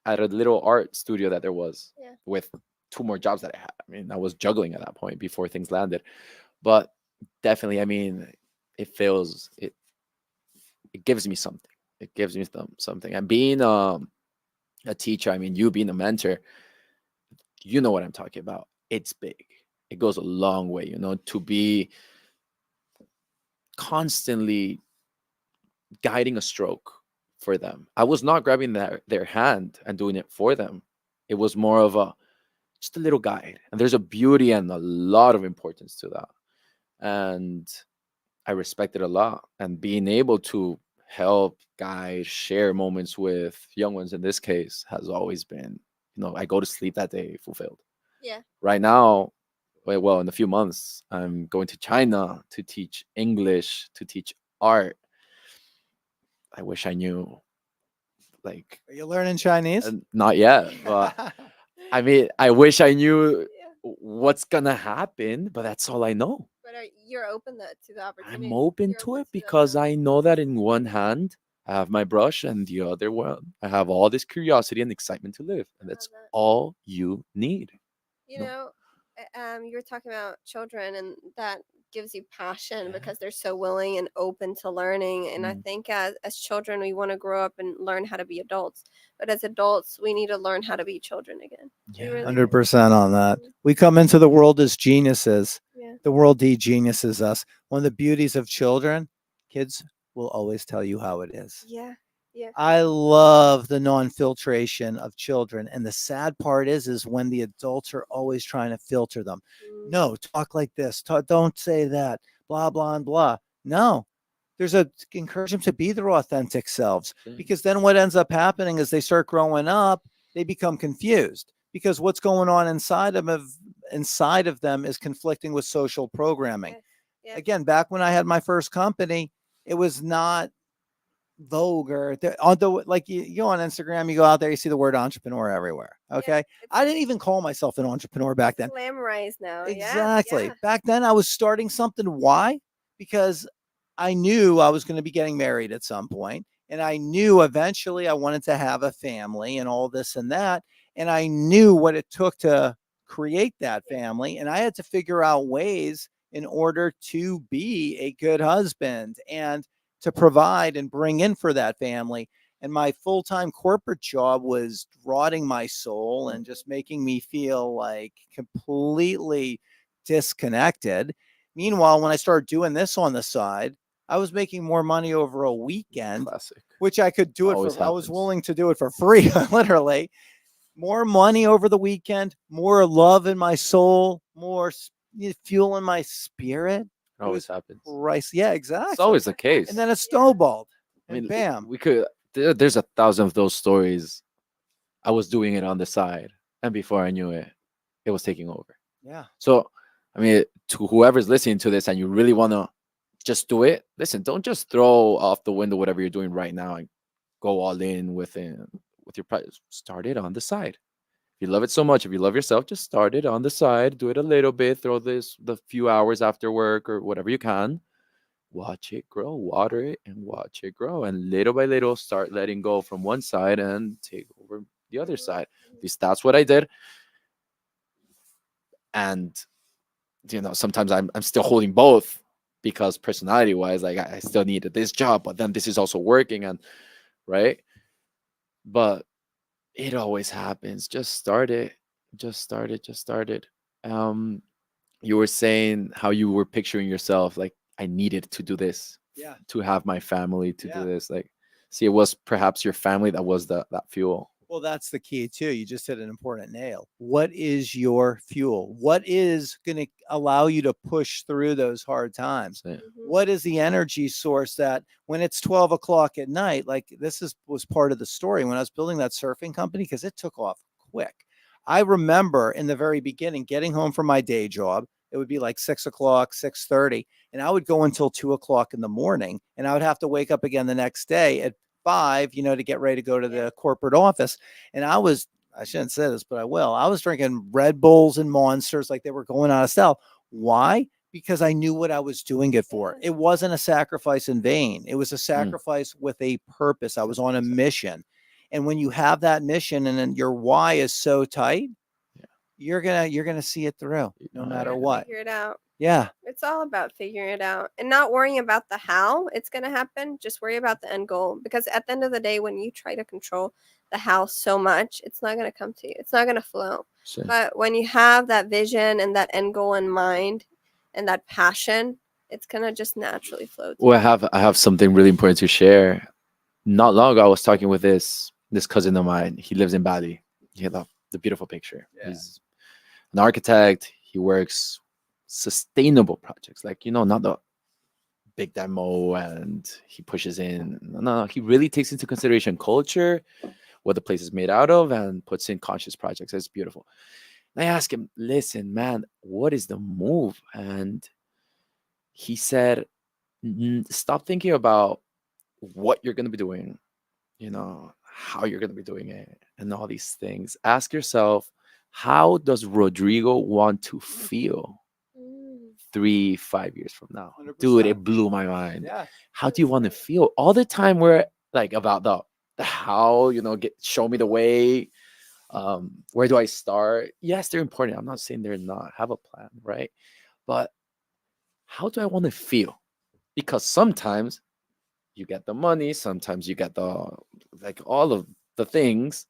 a little art studio that there was, Yeah. with 2 more jobs that I had. I mean, I was juggling at that point before things landed. But definitely, I mean, it gives me something. It gives me something. And being a teacher, I mean, you being a mentor, you know what I'm talking about. It's big. It goes a long way, to be constantly guiding a stroke for them. I was not grabbing their hand and doing it for them. It was more of just a little guide. And there's a beauty and a lot of importance to that. And I respect it a lot. And being able to help, guide, share moments with young ones in this case has always been, I go to sleep that day fulfilled. Yeah. Right now, well, in a few months, I'm going to China to teach English, to teach art. I wish I knew, like, Are you learning Chinese? not yet, but I mean, I wish I knew Yeah. what's gonna happen, but that's all I know. But you're open to the opportunity. I'm open You're to open it that because now. I know that in one hand I have my brush, and the other one I have all this curiosity and excitement to live, and that's that. all you need. You No. know, you were talking about children, and that gives you passion Yeah. because they're so willing and open to learning. And I Mm. think as children, we want to grow up and learn how to be adults. But as adults, we need to learn how to be children again. We Yeah. really do. 100% on that. Mhm. We come into the world as geniuses. Yeah. The world de-geniuses us. One of the beauties of children, kids will always tell you how it is. Yeah. Yeah. I love the non-filtration of children. And the sad part is when the adults are always trying to filter them. Mm. No, talk like this. Don't say that. Blah, blah, and blah. No, encourage them to be their authentic selves, because then what ends up happening is they start growing up, they become confused because what's going on inside of them is conflicting with social programming. Yes. Yes. Again, back when I had my first company, it was not vulgar. Although, like you go on Instagram, you go out there, you see the word entrepreneur everywhere. Okay. It's I didn't even call myself an entrepreneur back then. glamorized now. Exactly. Yeah. Back then I was starting something. Why? Because I knew I was going to be getting married at some point, and I knew eventually I wanted to have a family and all this and that. And I knew what it took to create that family. And I had to figure out ways in order to be a good husband and to provide and bring in for that family. And my full-time corporate job was rotting my soul and just making me feel like completely disconnected. Meanwhile, when I started doing this on the side, I was making more money over a weekend, Classic. which I could do it Always for. I was happens. willing to do it for free, literally. More money over the weekend, more love in my soul, more fuel in my spirit. It always happens. Price, yeah, exactly. It's always the case. And then it snowballed. I And mean, bam. we could. There's 1,000 of those stories. I was doing it on the side, and before I knew it, it was taking over. Yeah. So, I mean, to whoever's listening to this, and you really want to just do it, listen. Don't just throw off the window whatever you're doing right now and go all in with your price. Start it on the side. If you love it so much, if you love yourself, just start it on the side. Do it a little bit. Throw the few hours after work or whatever you can. Watch it grow, water it, and watch it grow. And little by little, start letting go from one side and take over the other side. At least that's what I did. And sometimes I'm still holding both because personality wise, like I still needed this job, but then this is also working, and right. But it always happens. Just start it. Just start it. Just start it. You were saying how you were picturing yourself, like, I needed to do this. Yeah. To have my family, to Yeah. do this. Like, see, it was perhaps your family that was that fuel. Well, that's the key too. You just hit an important nail. What is your fuel? What is going to allow you to push through those hard times? Yeah. Mhm. What is the energy source that when it's 12 o'clock at night, like was part of the story when I was building that surfing company, because it took off quick. I remember in the very beginning getting home from my day job. It would be like 6 o'clock, 6:30, and I would go until 2 o'clock in the morning, and I would have to wake up again the next day at 5, to get ready to go to the corporate office. And I was I shouldn't say this, but I will. I was drinking Red Bulls and Monsters like they were going out of style. Why? Because I knew what I was doing it for. It wasn't a sacrifice in vain. It was a sacrifice with a purpose. I was on a mission. And when you have that mission and then your why is so tight, you're gonna see it through no matter what. Figure it out. Yeah. It's all about figuring it out and not worrying about the how it's going to happen. Just worry about the end goal, because at the end of the day, when you try to control the how so much, it's not going to come to you. It's not going to flow. Sure. But when you have that vision and that end goal in mind and that passion, it's going to just naturally flow to Well, you. I have something really important to share. Not long ago, I was talking with this cousin of mine. He lives in Bali. He had the beautiful picture. Yeah. He's an architect. He works sustainable projects, like, not the big demo, and he pushes in. No, he really takes into consideration culture, what the place is made out of, and puts in conscious projects. It's beautiful. And I asked him, listen, man, what is the move? And he said, stop thinking about what you're going to be doing, how you're going to be doing it, and all these things. Ask yourself, how does Rodrigo want to feel 3-5 years from now? 100%. Dude, it blew my mind. Yeah. How do you want to feel? All the time we're like about the how, show me the way. Where do I start? Yes, they're important. I'm not saying they're not. Have a plan, right? But how do I want to feel? Because sometimes you get the money, sometimes you get all of the things,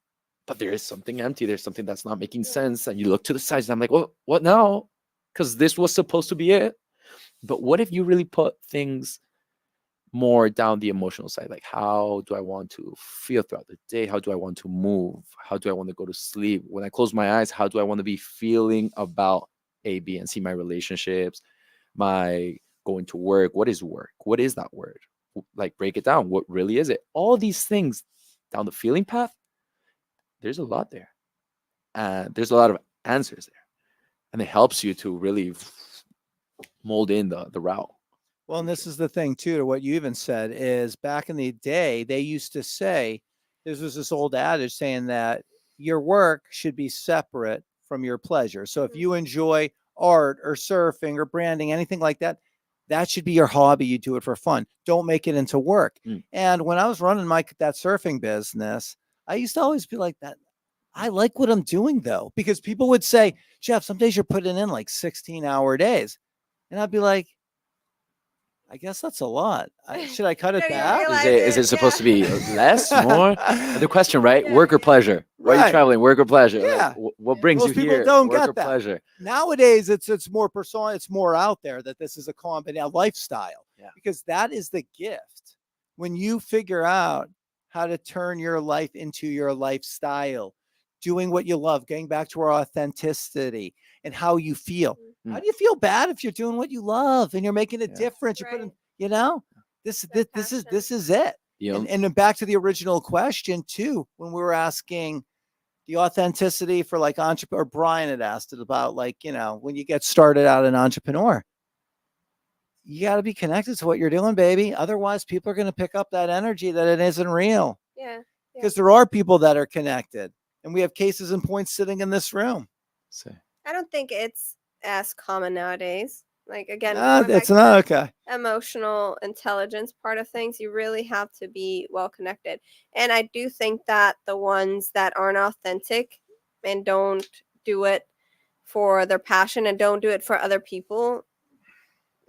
but there is something empty. There's something that's not making sense. And you look to the sides and I'm like, well, what now? Because this was supposed to be it. But what if you really put things more down the emotional side? Like, how do I want to feel throughout the day? How do I want to move? How do I want to go to sleep? When I close my eyes, how do I want to be feeling about A, B, and C, my relationships, my going to work? What is work? What is that word? Like, break it down. What really is it? All these things down the feeling path, there's a lot there. There's a lot of answers there. And it helps you to really mold in the route. Well, and this is the thing too, to what you even said, is back in the day, they used to say, this was this old adage saying that your work should be separate from your pleasure. So if you enjoy art or surfing or branding, anything like that, that should be your hobby. You do it for fun. Don't make it into work. And when I was running that surfing business, I used to always be like that. I like what I'm doing though, because people would say, Jeff, some days you're putting in like 16-hour days. And I'd be like, I guess that's a lot. Should I cut it back? Is it supposed to be less, more? The question, right? Work or pleasure? Why are you traveling? Work or pleasure? Yeah. Like, what brings Most you people here? don't Work get or that. pleasure? Nowadays, it's more personal. It's more out there that this is a lifestyle. Yeah. Because that is the gift. When you figure out how to turn your life into your lifestyle, doing what you love, getting back to our authenticity and how you feel. How do you feel bad if you're doing what you love and you're making a difference? You're putting, this is it. And then back to the original question too, when we were asking the authenticity for like entrepreneur, Brian had asked it about like, when you get started out an entrepreneur, you got to be connected to what you're doing, baby. Otherwise people are going to pick up that energy that it isn't real. Yeah. Because there are people that are connected, and we have cases and points sitting in this room. I don't think it's as common nowadays. Like, again, it's not okay. Emotional intelligence part of things, you really have to be well connected. And I do think that the ones that aren't authentic and don't do it for their passion and don't do it for other people,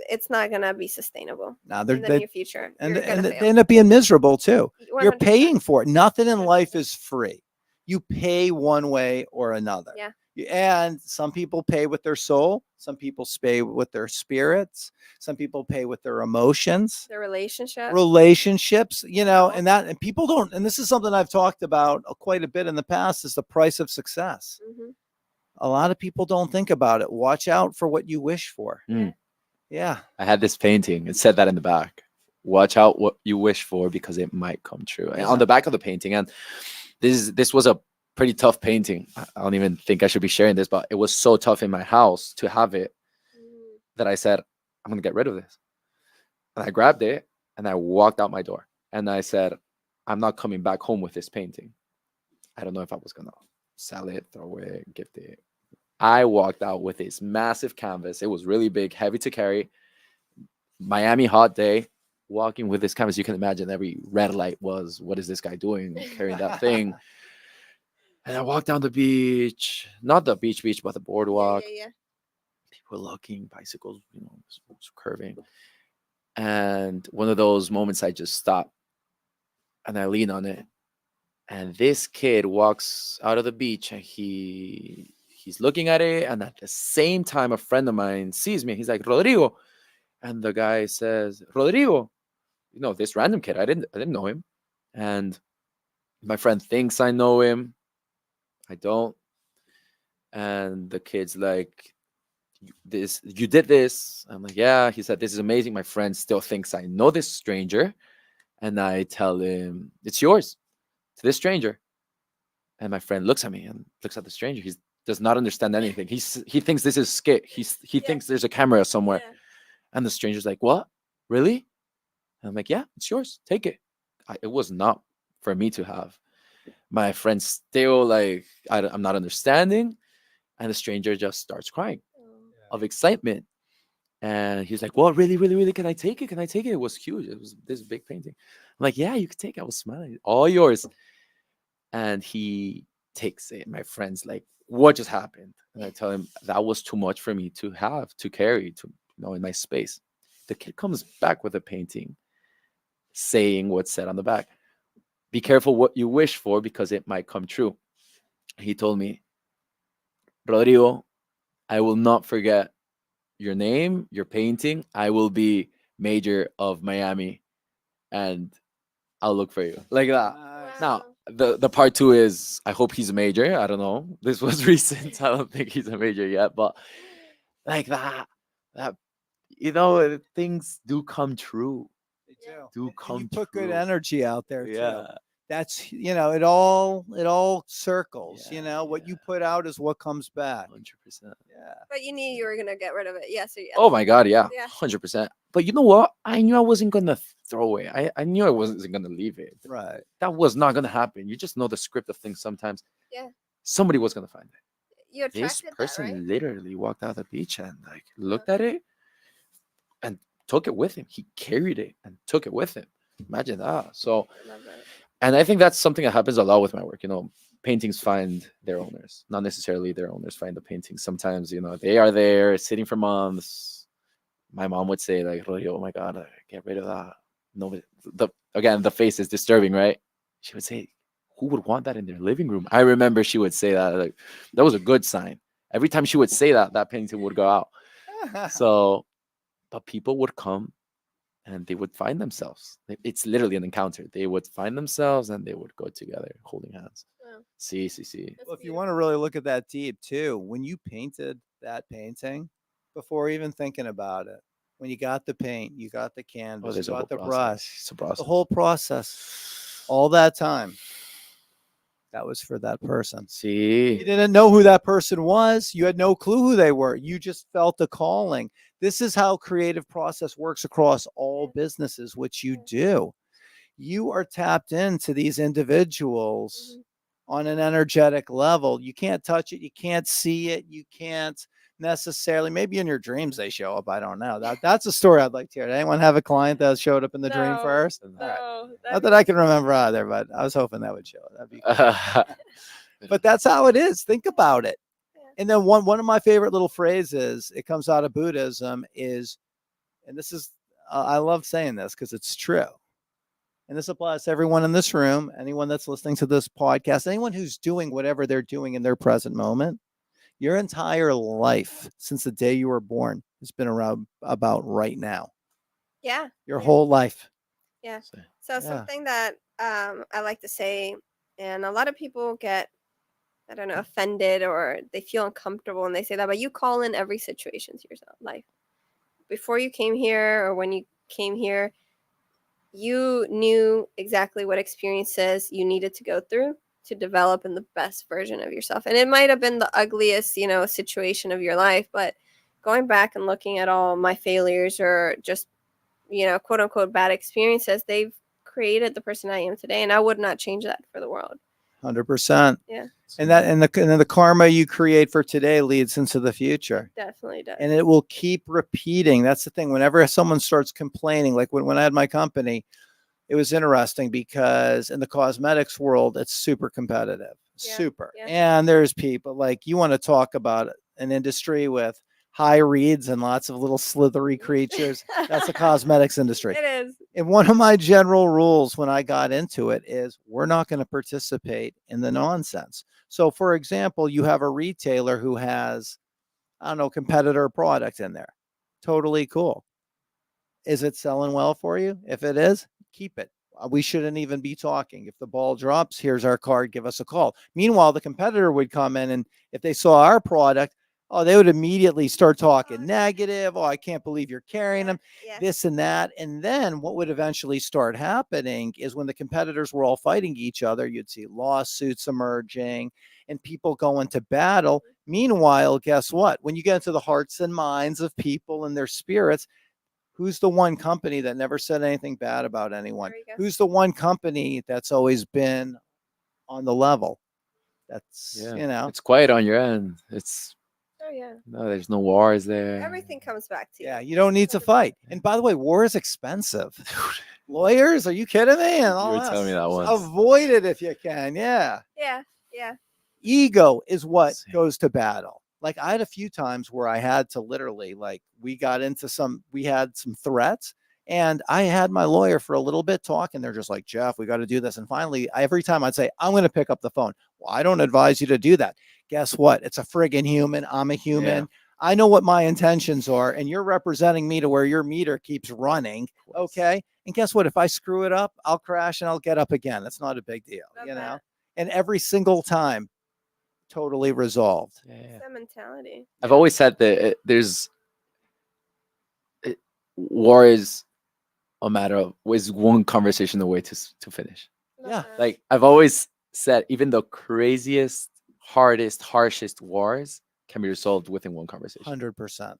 it's not going to be sustainable in the near future. And they end up being miserable too. 100%. You're paying for it. Nothing in life is free. You pay one way or another. Yeah. And some people pay with their soul. Some people pay with their spirits. Some people pay with their emotions, their relationships, and people don't, and this is something I've talked about quite a bit in the past, is the price of success. A lot of people don't think about it. Watch out for what you wish for. Yeah. I had this painting. It said that in the back. Watch out what you wish for, because it might come true. And on the back of the painting, and this was a pretty tough painting. I don't even think I should be sharing this, but it was so tough in my house to have it that I said, I'm going to get rid of this. And I grabbed it and I walked out my door and I said, I'm not coming back home with this painting. I don't know if I was going to sell it, throw it, gift it. I walked out with this massive canvas. It was really big, heavy to carry. Miami hot day, walking with this canvas. You can imagine every red light was, what is this guy doing carrying that thing? And I walked down the beach, not the beach, but the boardwalk. Yeah. People looking, bicycles, was curving. And one of those moments, I just stop and I lean on it. And this kid walks out of the beach and he's looking at it. And at the same time, a friend of mine sees me. He's like, Rodrigo. And the guy says, Rodrigo, this random kid. I didn't know him. And my friend thinks I know him. I don't. And the kid's like, you did this. I'm like, yeah. He said, this is amazing. My friend still thinks I know this stranger. And I tell him, it's yours, to this stranger. And my friend looks at me and looks at the stranger. He does not understand anything. He thinks this is skit. He thinks there's a camera somewhere. Yeah. And the stranger's like, what? Really? And I'm like, yeah, it's yours. Take it. It was not for me to have. My friend still like, I'm not understanding. And the stranger just starts crying of excitement. And he's like, well, really, really, really, can I take it? Can I take it? It was huge. It was this big painting. I'm like, yeah, you can take it. I was smiling. All yours. And he takes it. My friend's like, what just happened? And I tell him that was too much for me to have, to carry, in my space. The kid comes back with a painting saying what's said on the back. Be careful what you wish for because it might come true. He told me, Rodrigo, I will not forget your name, your painting. I will be mayor of Miami and I'll look for you. Like that. Now, the part two is I hope he's a major. I don't know. This was recent. I don't think he's a major yet, but like that things do come true. They Do And come you put good true. energy out there too. Yeah. That's it all circles. What you Yeah. put out is what comes back. 100%. Yeah. But you knew you were gonna get rid of it. Yes or yes. Oh my God, yeah. Yeah. 100%. But you know what? I knew I wasn't gonna throw it. I knew I wasn't gonna leave it. Right. That was not gonna happen. You just know the script of things sometimes. Yeah. Somebody was gonna find it. You This attracted person that, right? literally walked out the beach and like looked at it and took it with him. He carried it and took it with him. Imagine that. So, I love that. and I think that's something that happens a lot with my work. Paintings find their owners, not necessarily their owners find the paintings. Sometimes, they are there sitting for months. My mom would say, like, oh my God, get rid of that. No, the face is disturbing, right? She would say, who would want that in their living room? I remember she would say that. Like, that was a good sign. Every time she would say that, that painting would go out. So, but people would come and they would find themselves. It's literally an encounter. They would find themselves and they would go together holding hands. Wow. See. That's Well, if you beautiful. want to really look at that deep too, when you painted that painting, before even thinking about it, when you got the paint, you got the canvas, you There's a whole got the process. brush, It's a process. the whole process, all that time, that was for that person. You See. didn't know who that person was. You had no clue who they were. You just felt the calling. This is how creative process works across all businesses, which you do. You are tapped into these individuals on an energetic level. You can't touch it. You can't see it. You can't necessarily, maybe in your dreams they show up. I don't know. That's a story I'd like to hear. Did anyone have a client that showed up in the dream No, first? No, All right. that'd Not be that I can remember either, but I was hoping that would show. That'd be cool. But that's how it is. Think about it. Yeah. And then one of my favorite little phrases, it comes out of Buddhism, is, and this is, I love saying this because it's true. And this applies to everyone in this room, anyone that's listening to this podcast, anyone who's doing whatever they're doing in their present moment. Your entire life since the day you were born has been around about right now. Yeah. Your whole life. Yeah. So, So Yeah. something that I like to say, and a lot of people get, I don't know, offended or they feel uncomfortable when they say that, but you call in every situation to your life. Before you came here or when you came here, you knew exactly what experiences you needed to go through to develop in the best version of yourself. And it might have been the ugliest, situation of your life, but going back and looking at all my failures or just, quote unquote bad experiences, they've created the person I am today. And I would not change that for the world. 100%. Yeah, And then the karma you create for today leads into the future. definitely does. And it will keep repeating. That's the thing. Whenever someone starts complaining, like when I had my company, it was interesting because in the cosmetics world, it's super competitive, Yeah, super. yeah. And there's people like, you want to talk about an industry with high reads and lots of little slithery creatures. That's the cosmetics industry. It is. And one of my general rules when I got into it is we're not going to participate in the nonsense. So, for example, you have a retailer who has, I don't know, competitor product in there. Totally cool. Is it selling well for you? If it is, keep it. We shouldn't even be talking. If the ball drops, here's our card, give us a call. Meanwhile, the competitor would come in and if they saw our product, oh, they would immediately start talking negative. Oh, I can't believe you're carrying them, Yeah. this and that. And then what would eventually start happening is when the competitors were all fighting each other, you'd see lawsuits emerging and people go into battle. Meanwhile, guess what? When you get into the hearts and minds of people and their spirits, who's the one company that never said anything bad about anyone? There you go. Who's the one company that's always been on the level? That's, Yeah. It's quiet on your end. It's Oh yeah. no, there's no wars there. Everything comes back to you. yeah, you don't need to fight. And by the way, war is expensive. Lawyers, are you kidding me? And all were telling me that once. Avoid it if you can. Yeah. Yeah. Yeah. Ego is what Same. goes to battle. Like I had a few times where I had to literally, like, we had some threats and I had my lawyer for a little bit talking. They're just like, Jeff, we got to do this. And finally, every time I'd say, I'm going to pick up the phone. Well, I don't advise you to do that. Guess what? It's a friggin' human. I'm a human. Yeah. I know what my intentions are, and you're representing me to where your meter keeps running. Okay. And guess what? If I screw it up, I'll crash and I'll get up again. That's not a big deal, Love you know? that. And every single time, totally resolved. Yeah. It's that mentality. I've always said that war is a matter of was one conversation away to finish. Love Yeah, that. Like I've always said, even the craziest, hardest, harshest wars can be resolved within one conversation. 100%.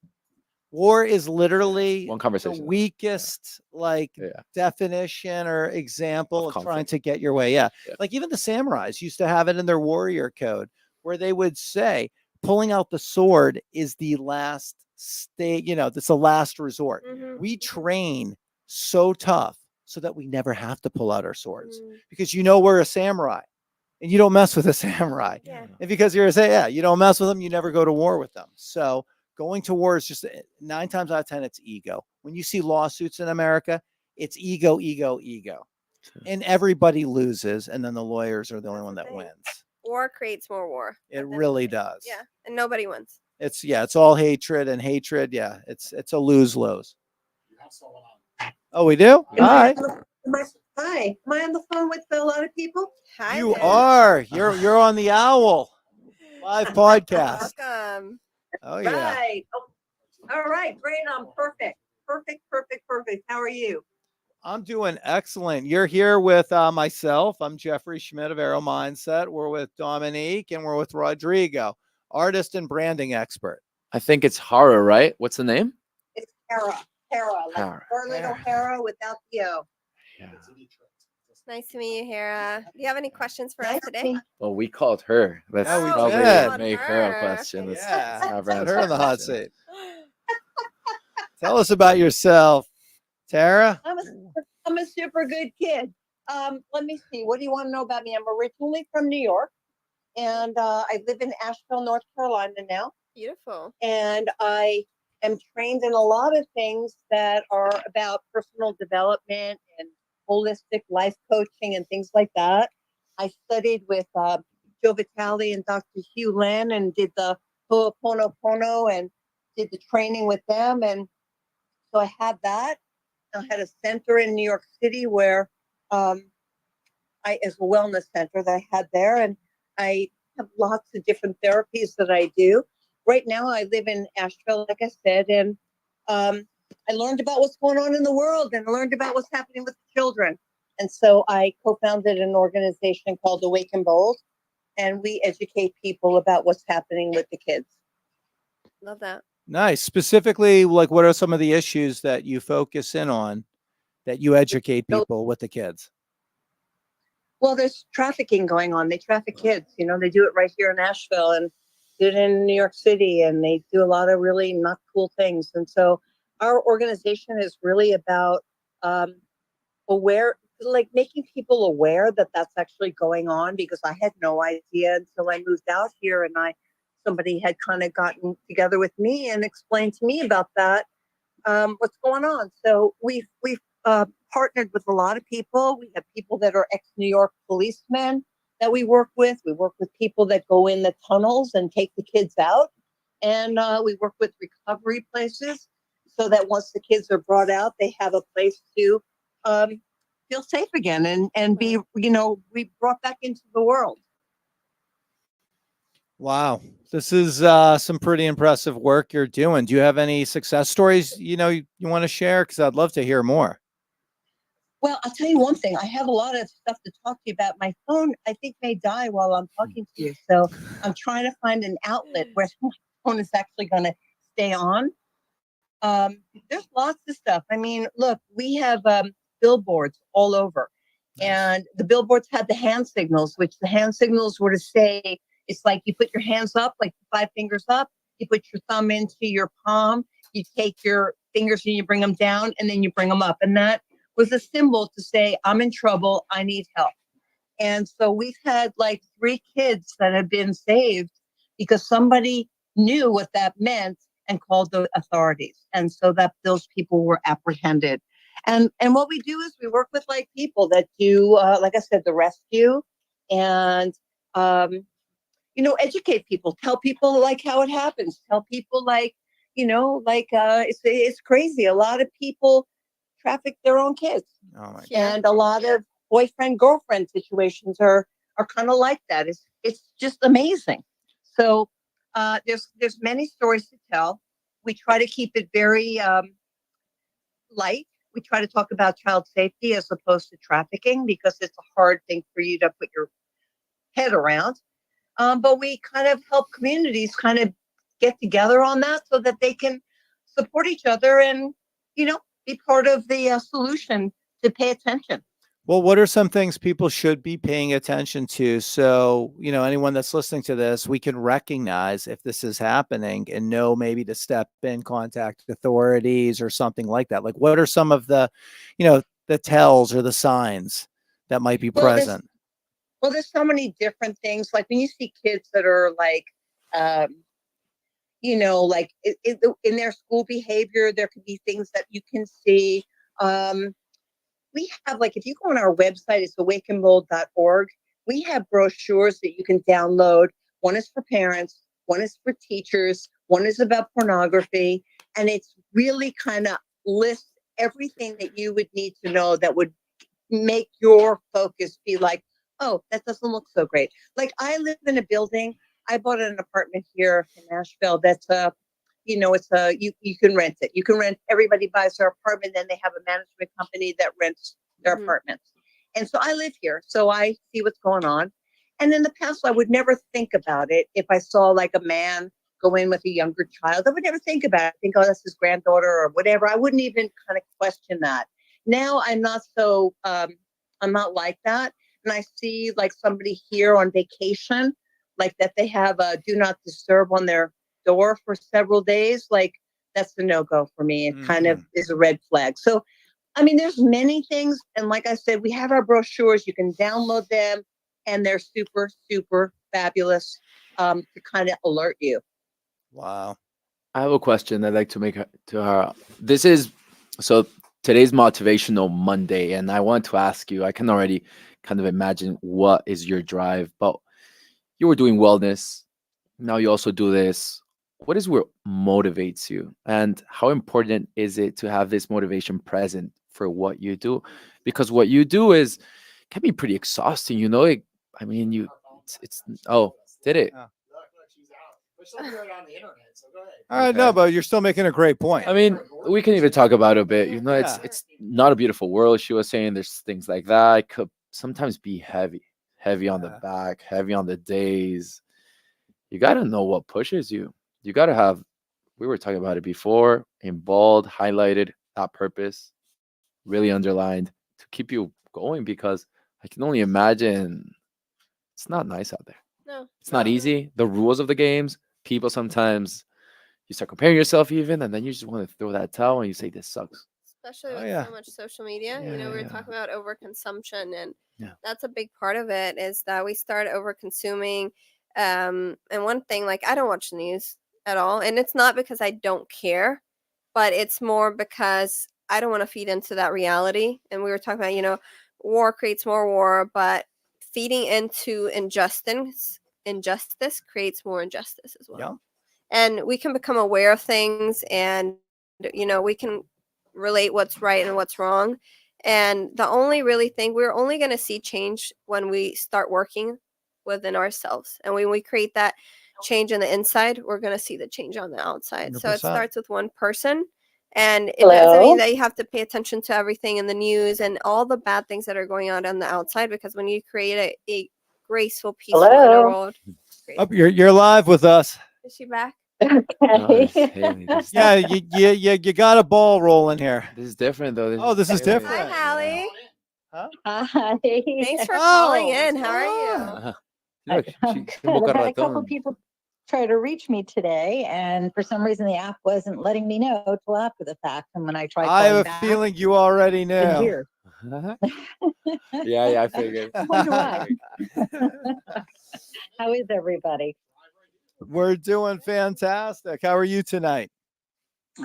War is literally One the conversation. weakest Yeah. definition or example Of of trying conflict. to get your way. Yeah. Yeah. Like even the samurais used to have it in their warrior code where they would say pulling out the sword is the last state, that's the last resort. Mhm, We mhm. train so tough so that we never have to pull out our swords Mm, because we're a samurai and you don't mess with a samurai. Yeah. And because you're you don't mess with them, you never go to war with them. So going to war is just 9 times out of 10, it's ego. When you see lawsuits in America, it's ego, ego, ego. And everybody loses. And then the lawyers are the only That's one the that thing. wins. War creates more war. It at the end of really the day. does. Yeah. And nobody wins. It's all hatred and hatred. Yeah. It's a lose-lose. Oh, we do? Am I Hi. on the- Hi. Am I on the phone with a lot of people? Hi You there. are. You're on the Owwll live podcast. Welcome. Oh yeah. Right. Oh, all right. Great. I'm perfect. Perfect. How are you? I'm doing excellent. You're here with myself. I'm Geoffrey Schmidt of Arrow Mindset. We're with Dominique and we're with Rodrigo, artist and branding expert. I think it's horror, right? What's the name? It's Hera. Hera. Like Hera. her little Hera without the O. Yeah. Nice to meet you, Hera. Do you have any questions for us Nice today? to meet Well, we called her. Let's Oh, we probably did. make her a Her. question. Let's Yeah. have her Put answer her in the the hot question. seat. Tell us about yourself, Tara. I'm a super good kid. Let me see. What do you want to know about me? I'm originally from New York, and I live in Asheville, North Carolina now. Beautiful. And I am trained in a lot of things that are about personal development and holistic life coaching and things like that. I studied with Joe Vitale and Dr. Hugh Lin and did the Ho'oponopono and did the training with them. And so I had that. I had a center in New York City where as a wellness center that I had there. And I have lots of different therapies that I do. Right now, I live in Asheville, like I said, and I learned about what's going on in the world and learned about what's happening with the children. And so I co-founded an organization called Awaken Bold, and we educate people about what's happening with the kids. Love that. Nice. Specifically, like what are some of the issues that you focus in on that you educate people with the kids? Well, there's trafficking going on. They traffic kids. You know, they do it right here in Asheville and do it in New York City, and they do a lot of really not cool things. And so our organization is really about um, aware, like making people aware that that's actually going on, because I had no idea until I moved out here, and somebody had kind of gotten together with me and explained to me about that, what's going on. So we've partnered with a lot of people. We have people that are ex-New York policemen that we work with. We work with people that go in the tunnels and take the kids out, and we work with recovery places so that once the kids are brought out, they have a place to um, feel safe again and be, we brought back into the world. Wow. This is some pretty impressive work you're doing. Do you have any success stories, you want to share? Because I'd love to hear more. Well, I'll tell you one thing. I have a lot of stuff to talk to you about. My phone, I think, may die while I'm talking to you. So I'm trying to find an outlet where my phone is actually going to stay on. There's lots of stuff. I mean, look, we have billboards all over. And the billboards had the hand signals, which the hand signals were to say, it's like you put your hands up, like 5 fingers up, you put your thumb into your palm, you take your fingers and you bring them down, and then you bring them up. And that was a symbol to say, I'm in trouble, I need help. And so we've had like 3 kids that have been saved because somebody knew what that meant and called the authorities. And so that those people were apprehended. And what we do is we work with like people that do, like I said, the rescue, and educate people, tell people like how it happens, tell people like, it's crazy. A lot of people traffic their own kids. Oh my God. And a lot of boyfriend girlfriend situations are kind of like that. It's just amazing. So there's many stories to tell. We try to keep it very light. We try to talk about child safety as opposed to trafficking, because it's a hard thing for you to put your head around. But we kind of help communities kind of get together on that so that they can support each other and, be part of the solution, to pay attention. Well, what are some things people should be paying attention to? So, anyone that's listening to this, we can recognize if this is happening and know maybe to step in, contact authorities or something like that. Like, what are some of the, the tells or the signs that might be present? There's so many different things. Like when you see kids that are like, like in their school behavior, there could be things that you can see. We have, like, if you go on our website, it's awakenbold.org. We have brochures that you can download. One is for parents, one is for teachers, one is about pornography. And it's really kind of lists everything that you would need to know that would make your focus be like, oh, that doesn't look so great. Like, I live in a building. I bought an apartment here in Nashville that's you can rent it. You can rent, everybody buys their apartment, then they have a management company that rents their apartments. And so I live here, so I see what's going on. And in the past, I would never think about it. If I saw like a man go in with a younger child, I would never think about it. I think, oh, that's his granddaughter or whatever. I wouldn't even kind of question that. Now I'm not so, I'm not like that. And I see like somebody here on vacation, like that they have a do not disturb on their door for several days, like that's a no-go for me. It kind of is a red flag. So, I mean, there's many things. And like I said, we have our brochures. You can download them, and they're super, super fabulous to kind of alert you. Wow. I have a question I'd like to make to her. This is so today's Motivational Monday, and I want to ask you, I can already kind of imagine what is your drive, but you were doing wellness. Now you also do this. What is what motivates you, and how important is it to have this motivation present for what you do? Because what you do can be pretty exhausting. I mean, it's oh, did it? Oh. All right, no, but you're still making a great point. I mean, we can even talk about it a bit. Yeah. It's not a beautiful world. She was saying there's things like that. It could sometimes be heavy on the back, heavy on the days. You got to know what pushes you. You got to have, we were talking about it before, in bold, highlighted, that purpose, really underlined to keep you going, because I can only imagine it's not nice out there. No, It's not no. easy. The rules of the games, people sometimes you start comparing yourself even, and then you just want to throw that towel and you say this sucks. Especially Oh, with yeah. so much social media. Yeah, We were yeah. talking about overconsumption, and Yeah. that's a big part of it is that we start overconsuming. And one thing, like, I don't watch the news at all. And it's not because I don't care, but it's more because I don't want to feed into that reality. And we were talking about, war creates more war, but feeding into injustice creates more injustice as well. Yeah. And we can become aware of things, and we can relate what's right and what's wrong. And the only really thing, we're only going to see change when we start working within ourselves. And when we create that change in the inside, we're going to see the change on the outside. So it 100%. starts with one person. And it doesn't Hello? mean that you have to pay attention to everything in the news and all the bad things that are going on the outside, because when you create a graceful, peaceful inner Hello? world. Oh, you're live with us. Is she back? No, Okay. it's Haley. This, Yeah, you got a ball rolling here. this is different though. Oh, this is Haley. different. Hi, Hallie. Hi. Thanks for calling in. How are you? Uh-huh. Look, I'm she good. boca I've had a couple raton. people try to reach me today, and for some reason the app wasn't letting me know till after the fact. And when I tried I calling have a back, feeling you already it didn't knew. hear. Yeah, I figured. I wonder why. How is everybody? We're doing fantastic. How are you tonight?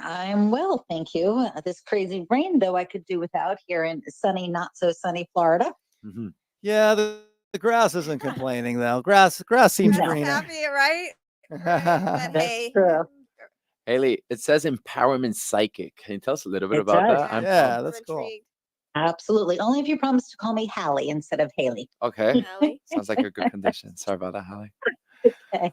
I'm well, thank you. This crazy rain, though, I could do without here in sunny, not so sunny Florida. Mhm. Yeah, the grass isn't complaining though. Grass seems No. That's greener. happy, right? Right. That That's hay. true. Haley, it says empowerment psychic. Can you tell us a little bit It about does. that? Yeah, I'm that's cool. intrigued. Absolutely. Only if you promise to call me Hallie instead of Haley. Okay. Hallie. Sounds like a good condition. Sorry about that, Haley. Okay.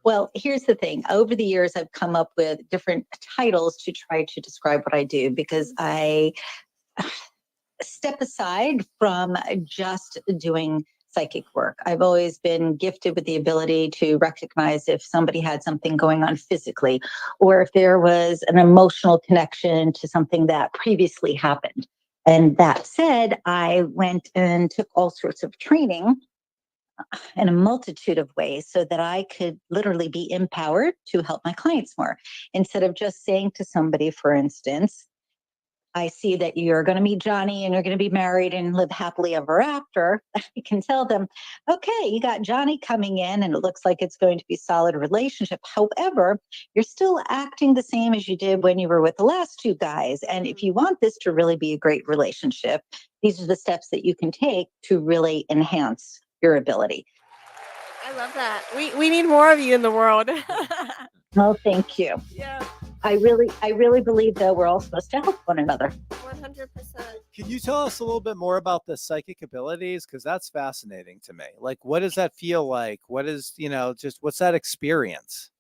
Well, here's the thing. Over the years, I've come up with different titles to try to describe what I do, because I step aside from just doing psychic work. I've always been gifted with the ability to recognize if somebody had something going on physically, or if there was an emotional connection to something that previously happened. And that said, I went and took all sorts of training in a multitude of ways so that I could literally be empowered to help my clients more. Instead of just saying to somebody, for instance, I see that you're going to meet Johnny and you're going to be married and live happily ever after. You can tell them, okay, you got Johnny coming in and it looks like it's going to be a solid relationship. However, you're still acting the same as you did when you were with the last two guys. And if you want this to really be a great relationship, these are the steps that you can take to really enhance your ability. I love that. We need more of you in the world. Oh, thank you. Yeah, I really believe though we're all supposed to help one another. 100%. Can you tell us a little bit more about the psychic abilities? Because that's fascinating to me. Like, what does that feel like? What is, just what's that experience?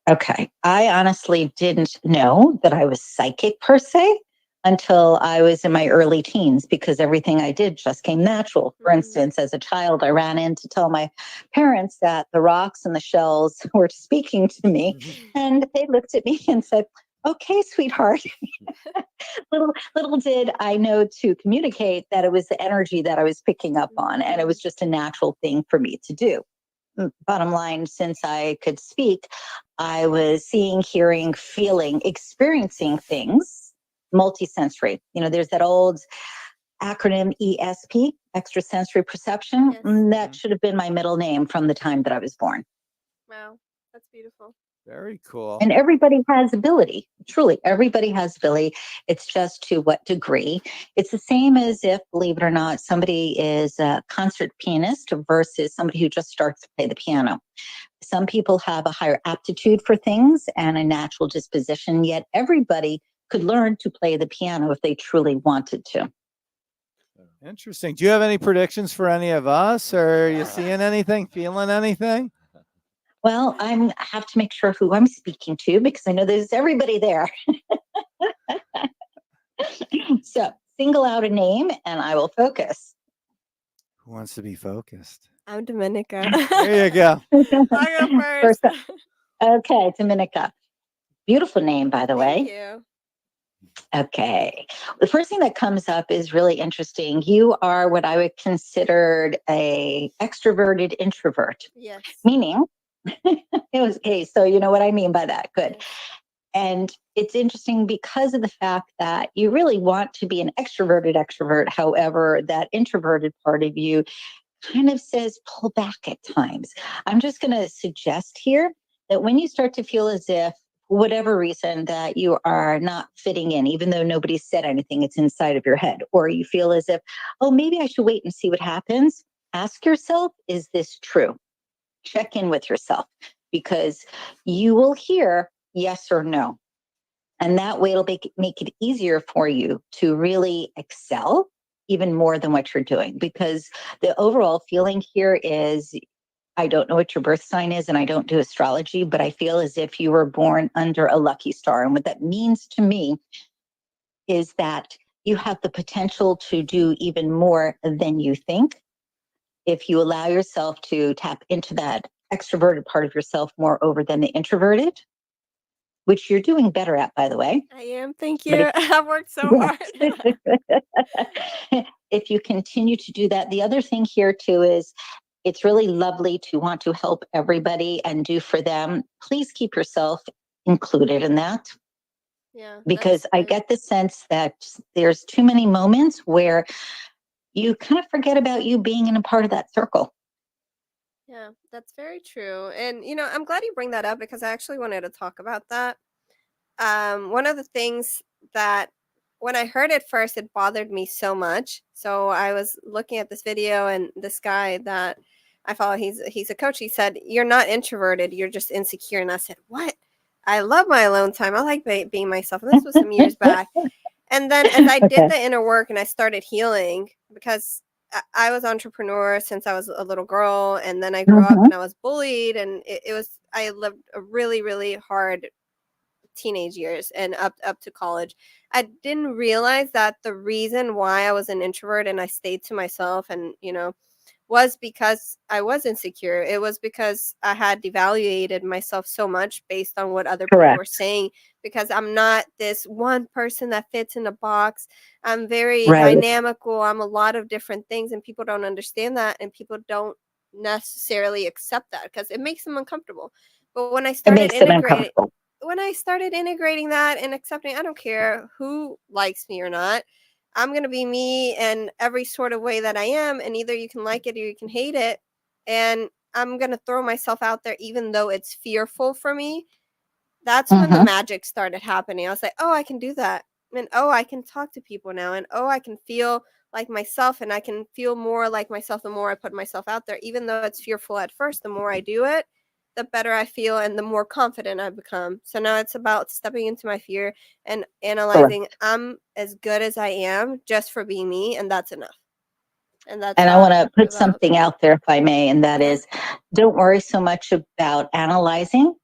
Okay. I honestly didn't know that I was psychic per se until I was in my early teens, because everything I did just came natural. For instance, as a child, I ran in to tell my parents that the rocks and the shells were speaking to me, and they looked at me and said, "Okay, sweetheart." Little did I know to communicate that it was the energy that I was picking up on, and it was just a natural thing for me to do. Bottom line, since I could speak, I was seeing, hearing, feeling, experiencing things multisensory. There's that old acronym ESP, extrasensory perception. Yes. That should have been my middle name from the time that I was born. Wow, that's beautiful. Very cool. And everybody has ability. Truly, everybody has ability. It's just to what degree. It's the same as if, believe it or not, somebody is a concert pianist versus somebody who just starts to play the piano. Some people have a higher aptitude for things and a natural disposition, yet everybody could learn to play the piano if they truly wanted to. Interesting. Do you have any predictions for any of us? Or are you seeing anything, feeling anything? Well, I have to make sure who I'm speaking to, because I know there's everybody there. So single out a name and I will focus. Who wants to be focused? I'm Dominica. There you go. I go first. Okay, Dominica. Beautiful name, by the Thank way. you. Okay. The first thing that comes up is really interesting. You are what I would consider a extroverted introvert, Yes. meaning it was okay. So you know what I mean by that. Good. Yes. And it's interesting because of the fact that you really want to be an extroverted extrovert. However, that introverted part of you kind of says pull back at times. I'm just going to suggest here that when you start to feel as if, for whatever reason, that you are not fitting in, even though nobody said anything, it's inside of your head, or you feel as if, oh, maybe I should wait and see what happens. Ask yourself, is this true? Check in with yourself, because you will hear yes or no. And that way it'll make it easier for you to really excel even more than what you're doing. Because the overall feeling here is, I don't know what your birth sign is and I don't do astrology, but I feel as if you were born under a lucky star. And what that means to me is that you have the potential to do even more than you think if you allow yourself to tap into that extroverted part of yourself more over than the introverted, which you're doing better at, by the way. I am. Thank But you. I've worked so hard. if you continue to do that, the other thing here too is it's really lovely to want to help everybody and do for them. Please keep yourself included in that, Yeah. because that's I great. get the sense that there's too many moments where you kind of forget about you being in a part of that circle. Yeah, that's very true. And I'm glad you bring that up because I actually wanted to talk about that. One of the things that when I heard it first, it bothered me so much. So I was looking at this video, and this guy that I follow, he's a coach. He said, "You're not introverted. You're just insecure." And I said, "What? I love my alone time. I like being myself." And this was some years back. And then as I did Okay. the inner work and I started healing, because I was entrepreneur since I was a little girl, and then I grew up Mhm. and I was bullied, and I lived a really, really hard teenage years and up to college. I didn't realize that the reason why I was an introvert and I stayed to myself and was because I was insecure. It was because I had devaluated myself so much based on what other people were Correct. saying, because I'm not this one person that fits in a box. I'm very Right. dynamical. I'm a lot of different things, and people don't understand that, and people don't necessarily accept that because it makes them uncomfortable. But It makes them uncomfortable. when I started integrating that and accepting, I don't care who likes me or not. I'm going to be me in every sort of way that I am. And either you can like it or you can hate it. And I'm going to throw myself out there, even though it's fearful for me. That's when the Mhm. magic started happening. I was like, oh, I can do that. And oh, I can talk to people now. And oh, I can feel like myself, and I can feel more like myself the more I put myself out there. Even though it's fearful at first, the more I do it, the better I feel and the more confident I become. So now it's about stepping into my fear and analyzing, I'm as good as I am just for being me, and that's enough. And that's And I how want I've to put developed. something out there, if I may, and that Okay. is, don't worry so much about analyzing.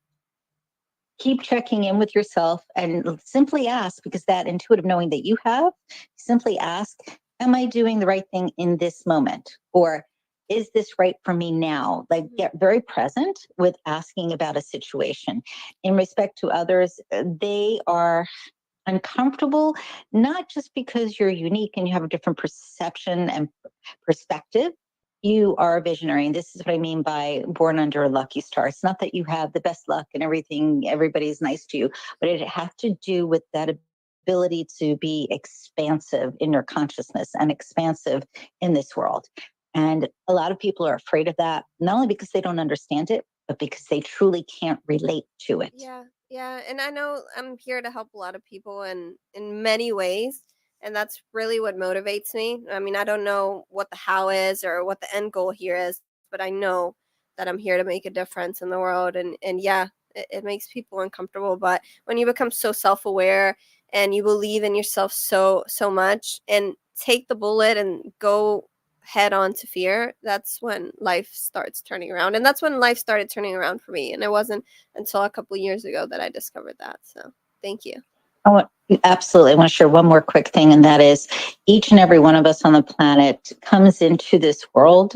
Keep checking in with yourself and simply ask, because that intuitive knowing that you have, simply ask, am I doing the right thing in this moment? Or is this right for me now? Like, get very present with asking about a situation. In respect to others, they are uncomfortable, not just because you're unique and you have a different perception and perspective. You are a visionary. And this is what I mean by born under a lucky star. It's not that you have the best luck and everything, everybody's nice to you, but it has to do with that ability to be expansive in your consciousness and expansive in this world. And a lot of people are afraid of that, not only because they don't understand it, but because they truly can't relate to it. Yeah, yeah, and I know I'm here to help a lot of people in many ways, and that's really what motivates me. I mean, I don't know what the how is or what the end goal here is, but I know that I'm here to make a difference in the world, and yeah, it makes people uncomfortable, but when you become so self-aware and you believe in yourself so much and take the bullet and go head on to fear, that's when life starts turning around. And that's when life started turning around for me. And it wasn't until a couple of years ago that I discovered that. So thank you. Absolutely. I want to share one more quick thing, and that is each and every one of us on the planet comes into this world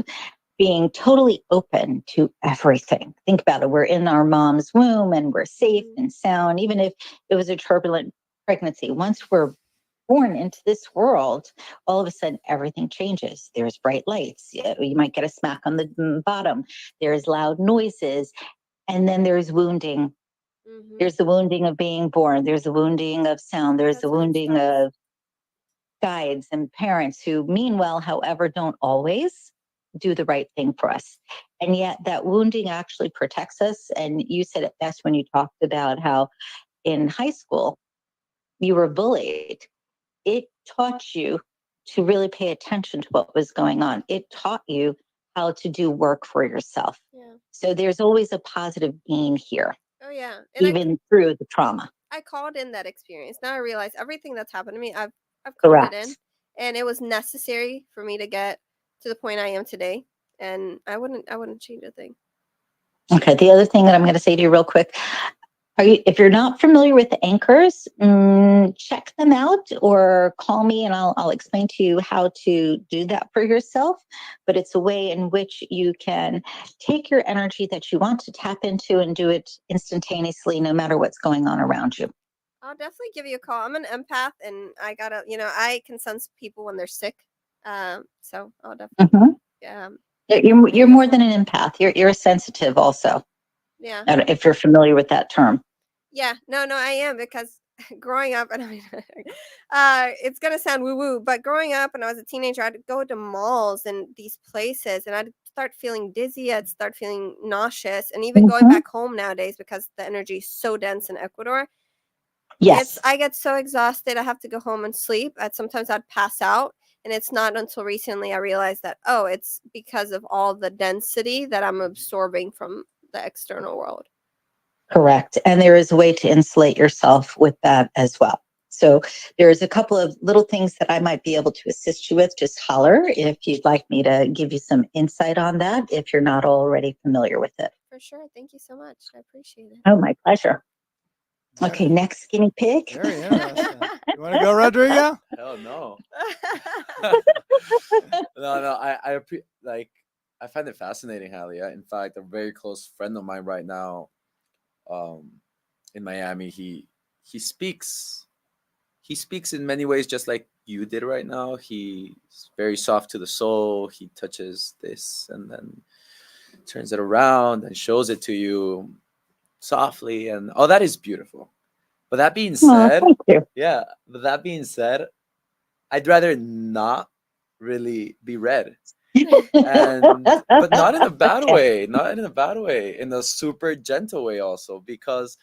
being totally open to everything. Think about it. We're in our mom's womb and we're safe and sound, even if it was a turbulent pregnancy. Once we're born into this world, all of a sudden everything changes. There's bright lights. You might get a smack on the bottom. There's loud noises. And then there's wounding. Mhm. There's the wounding of being born. There's the wounding of sound. There's That's the when it wounding starts. of guides and parents who mean well, however, don't always do the right thing for us. And yet that wounding actually protects us. And you said it best when you talked about how in high school you were bullied. It taught you to really pay attention to what was going on. It taught you how to do work for yourself. Yeah. So there's always a positive gain here, Oh yeah. And even through the trauma. I called in that experience. Now I realize everything that's happened to me, I've called it in, Correct. and it was necessary for me to get to the point I am today. And I wouldn't change a thing. Okay. The other thing that I'm going to say to you real quick, if you're not familiar with the anchors, check them out or call me and I'll explain to you how to do that for yourself. But it's a way in which you can take your energy that you want to tap into and do it instantaneously, no matter what's going on around you. I'll definitely give you a call. I'm an empath, and I gotta, I can sense people when they're sick. So I'll definitely, Mhm. um, You're more than an empath. You're sensitive also. yeah, If you're familiar with that term. yeah. No, I am, because growing up, and I mean, it's gonna sound woo woo, but growing up when I was a teenager, I'd go to malls and these places, and I'd start feeling dizzy. I'd start feeling nauseous, and even going Mhm. back home nowadays, because the energy is so dense in Ecuador. Yes. I get so exhausted, I have to go home and sleep. Sometimes I'd pass out, and it's not until recently I realized that, oh, it's because of all the density that I'm absorbing from the external world. Correct. And there is a way to insulate yourself with that as well. So there's a couple of little things that I might be able to assist you with. Just holler if you'd like me to give you some insight on that, if you're not already familiar with it. For sure. Thank you so much. I appreciate it. Oh, my pleasure. Okay, next guinea pig. Very interesting. You want to go, Rodrigo? Hell no. No. I find it fascinating, Halia. In fact, a very close friend of mine right now, in Miami, he speaks in many ways just like you did right now. He's very soft to the soul. He touches this and then turns it around and shows it to you softly, and all that is beautiful. But that being said, thank you. yeah, but that being said, I'd rather not really be read. But not in a bad Okay. way, not in a bad way, in a super gentle way also, because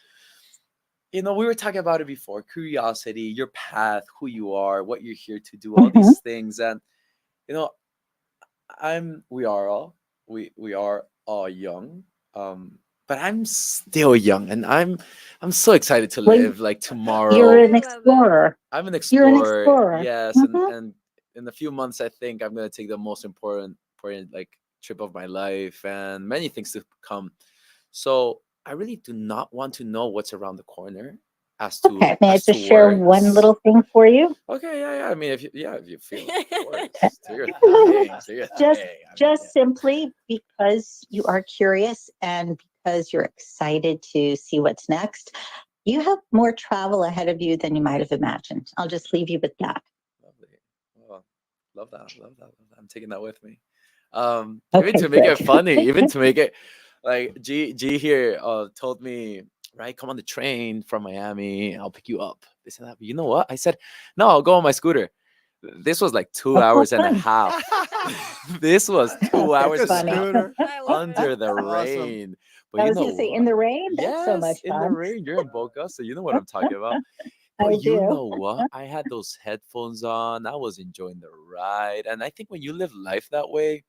we were talking about it before: curiosity, your path, who you are, what you're here to do, all Mhm. these things. And you know we are all young, but I'm still young, and I'm so excited to Well, live like you're tomorrow. an I love it. explorer. I'm an You're an explorer, explorer. yes, Mhm. and in a few months, I think I'm gonna take the most important like trip of my life, and many things to come. So I really do not want to know what's around the corner as Okay, to may I as to just share one words. little thing for you? Okay, yeah. I mean, if you feel, of course, do your thing, do your just thing. I mean, just simply because you are curious and because you're excited to see what's next, you have more travel ahead of you than you might have imagined. I'll just leave you with that. lovely. Well, love that. Love that. Love that. I'm taking that with me. Even Okay, to make it good. funny, even to make it like G here told me, right, come on the train from Miami, I'll pick you up. This and that. But you know what? I said, no, I'll go on my scooter. This was like two Oh, hours and a fun. half. This was 2 That's hours and a funny. half Scooter. I love under it. the Awesome. rain. But I you was know going to say, in what? the rain, that's so much Yes, in the fun. rain. You're in Boca, so you know what I'm talking about. I But you do. know what? I had those headphones on. I was enjoying the ride. And I think when you live life that way,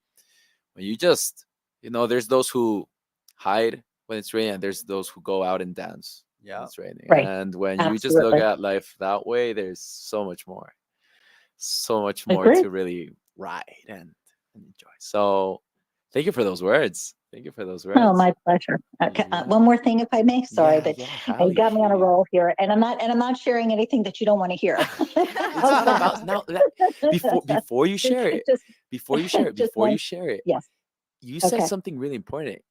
when you just, there's those who hide when it's raining, and there's those who go out and dance when Yeah. it's raining. Right. And when you just look Absolutely. at life that way, there's so much more Agree. to really ride and enjoy. So thank you for those words. Thank you for those Oh, words. my pleasure. Okay, Yeah. one more thing, if I may. Sorry, Yeah, but yeah, you got me on a Hallie. roll here, and I'm not sharing anything that you don't want to hear. It's not about now. Before you share it, just before you share it, just before one. you share it, Yes. you said Okay. something really important.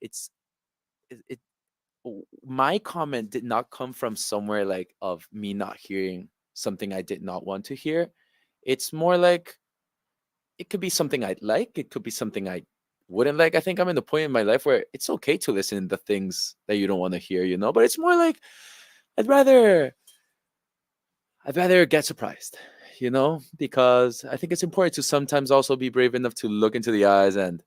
My comment did not come from somewhere like of me not hearing something I did not want to hear. It's more like it could be something I'd like, it could be something I wouldn't like. I think I'm in the point in my life where it's okay to listen to things that you don't want to hear, but it's more like I'd rather get surprised, because I think it's important to sometimes also be brave enough to look into the eyes and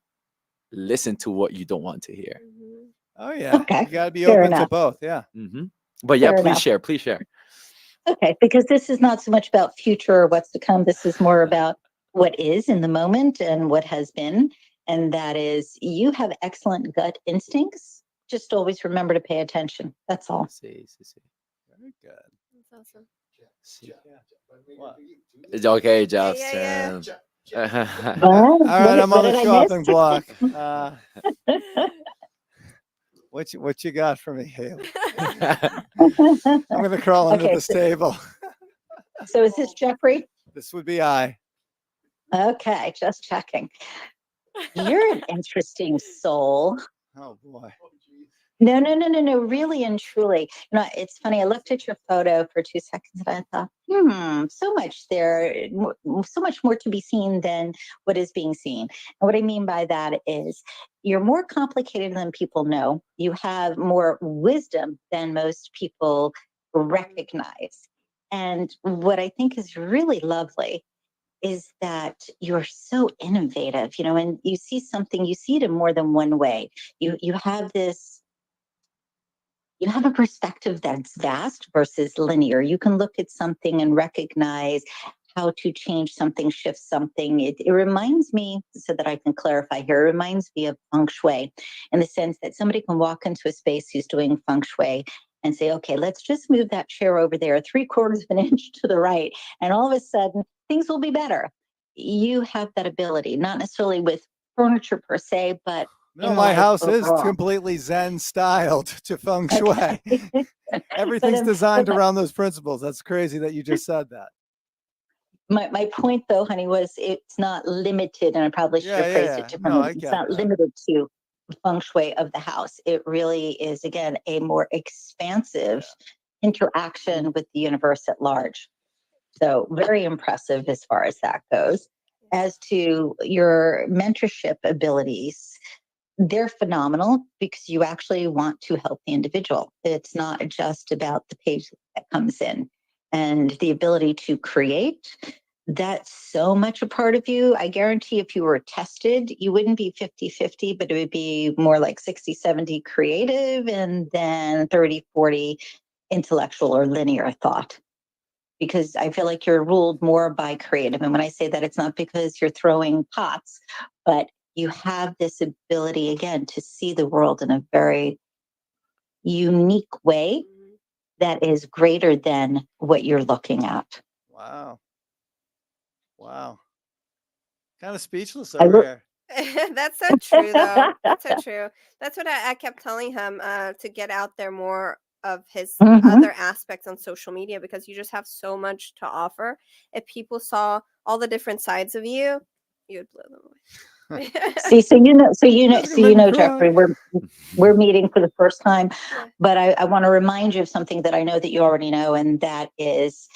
listen to what you don't want to hear. Mhm. Oh yeah. Okay, You got to be fair open to enough. both. Yeah. But yeah, Fair please enough. share. Please share. Okay, because this is not so much about future or what's to come. This is more about what is in the moment and what has been. And that is, you have excellent gut instincts. Just always remember to pay attention. That's all. See. Very good. That's awesome. See. What? It's okay, Yeah, Jeff. yeah, All Well, right, I'm on what the did I chopping miss? block. What you got for me, Haley? I'm gonna crawl under Okay, this table. so is this Geoffrey? This would be I. Okay, just checking. You're an interesting soul. Oh boy. No. Really and truly. It's funny. I looked at your photo for 2 seconds and I thought, so much there, so much more to be seen than what is being seen. And what I mean by that is you're more complicated than people know. You have more wisdom than most people recognize. And what I think is really lovely is that you're so innovative, and you see something, you see it in more than one way. You have this, you have a perspective that's vast versus linear. You can look at something and recognize how to change something, shift something. It reminds me, so that I can clarify here, it reminds me of feng shui in the sense that somebody can walk into a space who's doing feng shui and say, okay, let's just move that chair over there 3/4 of an inch to the right. And all of a sudden, things will be better. You have that ability, not necessarily with furniture per se, but No, in my life house is overall. completely Zen styled to feng shui. Okay. Everything's But, designed but around those principles. That's crazy that you just said that. my point though, honey, was it's not limited, and I probably should have phrased it No, differently. I It's get not that. limited to the feng shui of the house. It really is, again, a more expansive interaction with the universe at large. So very impressive as far as that goes. As to your mentorship abilities, they're phenomenal because you actually want to help the individual. It's not just about the page that comes in, and the ability to create. That's so much a part of you. I guarantee if you were tested, you wouldn't be 50-50, but it would be more like 60-70 creative and then 30-40 intellectual or linear thought. Because I feel like you're ruled more by creative. And when I say that, it's not because you're throwing pots, but you have this ability, again, to see the world in a very unique way that is greater than what you're looking at. Wow. Kind of speechless I over look- here. That's so true, though. That's so true. That's what I kept telling him to get out there more of his Mhm. other aspects on social media, because you just have so much to offer. If people saw all the different sides of you, you would blow them away. See, so Just gonna make me Geoffrey, cry. we're meeting for the first time, Yeah. but I want to remind you of something that I know that you already know, and that is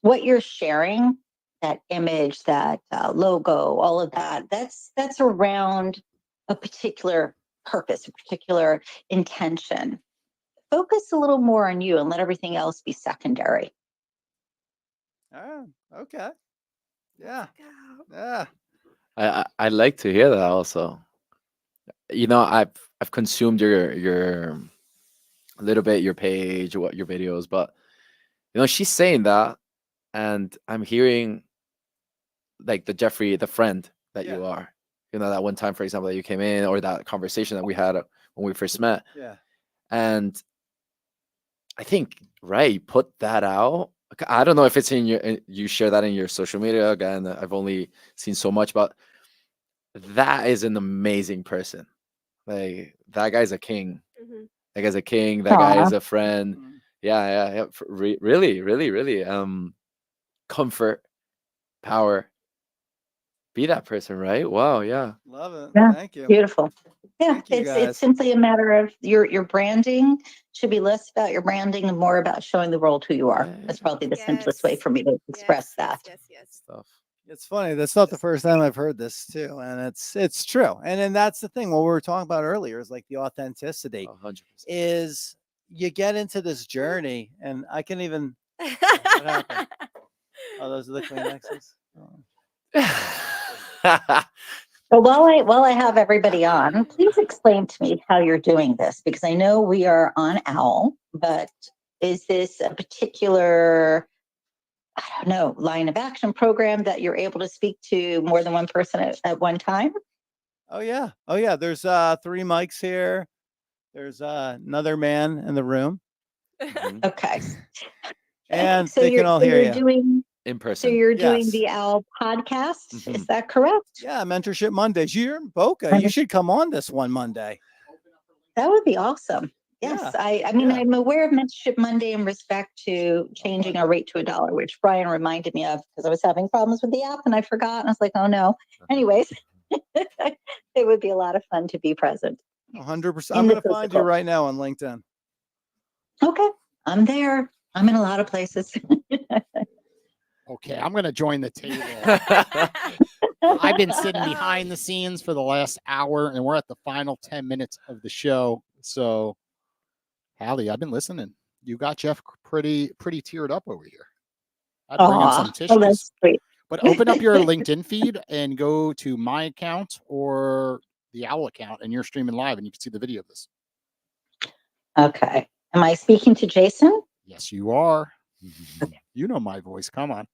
what you're sharing. That image, that logo, all of that. That's around a particular purpose, a particular intention. Focus a little more on you and let everything else be secondary. Oh, okay. Yeah. Go. Yeah. I like to hear that also. I've consumed your a little bit your page, what your videos, but she's saying that, and I'm hearing like the Geoffrey, the friend that you Yeah. are. That one time, for example, that you came in, or that conversation that we had when we first met. Yeah. And I think, right, you put that out. I don't know if it's you share that in your social media. Again, I've only seen so much, but that is an amazing person. Like, that guy's a king. Mhm. That guy's a king. That guy is a friend. Mhm. Yeah. Really, really, really. Comfort, power. Be that person, right? Wow. Yeah. Love it. Yeah, Thank you. beautiful. Yeah, Thank you, it's guys. simply a matter of your branding should be less about your branding and more about showing the world who you are. Yeah, That's probably the simplest way Yes. for me to express Yes, that. yes. stuff. It's funny. That's not the first time I've heard this too, and it's true. And then that's the thing. What we were talking about earlier is like the authenticity 100%. is you get into this journey, and I can even. happened? Oh, those are the Kleenexes. Oh. But while I have everybody on, please explain to me how you're doing this, because I know we are on Owwll, but is this a particular, I don't know, line of action program that you're able to speak to more than one person at one time? Oh yeah. There's 3 mics here. There's another man in the room, Mhm. Okay. and So they can all hear you're you. doing In so person. you're doing Yes. the Owwll podcast. Mhm. Is that correct? Yeah, Mentorship Mondays. You're in Boca. You should come on this one Monday. That would be awesome. Yes, Yeah. I mean, Yeah. I'm aware of Mentorship Monday in respect to changing our rate to $1, which Brian reminded me of because I was having problems with the app and I forgot. And I was like, oh no. Anyways, it would be a lot of fun to be present. 100%. In I'm the going to find you physical. right now on LinkedIn. Okay, I'm there. I'm in a lot of places. Okay, I'm going to join the table. I've been sitting behind the scenes for the last hour, and we're at the final 10 minutes of the show. So, Hallie, I've been listening. You got Jeff pretty teared up over here. I'd bring him some Oh, tissues. that's sweet. But open up your LinkedIn feed and go to my account or the Owwll account, and you're streaming live, and you can see the video of this. Okay. Am I speaking to Jason? Yes, you are. You know my voice. Come on.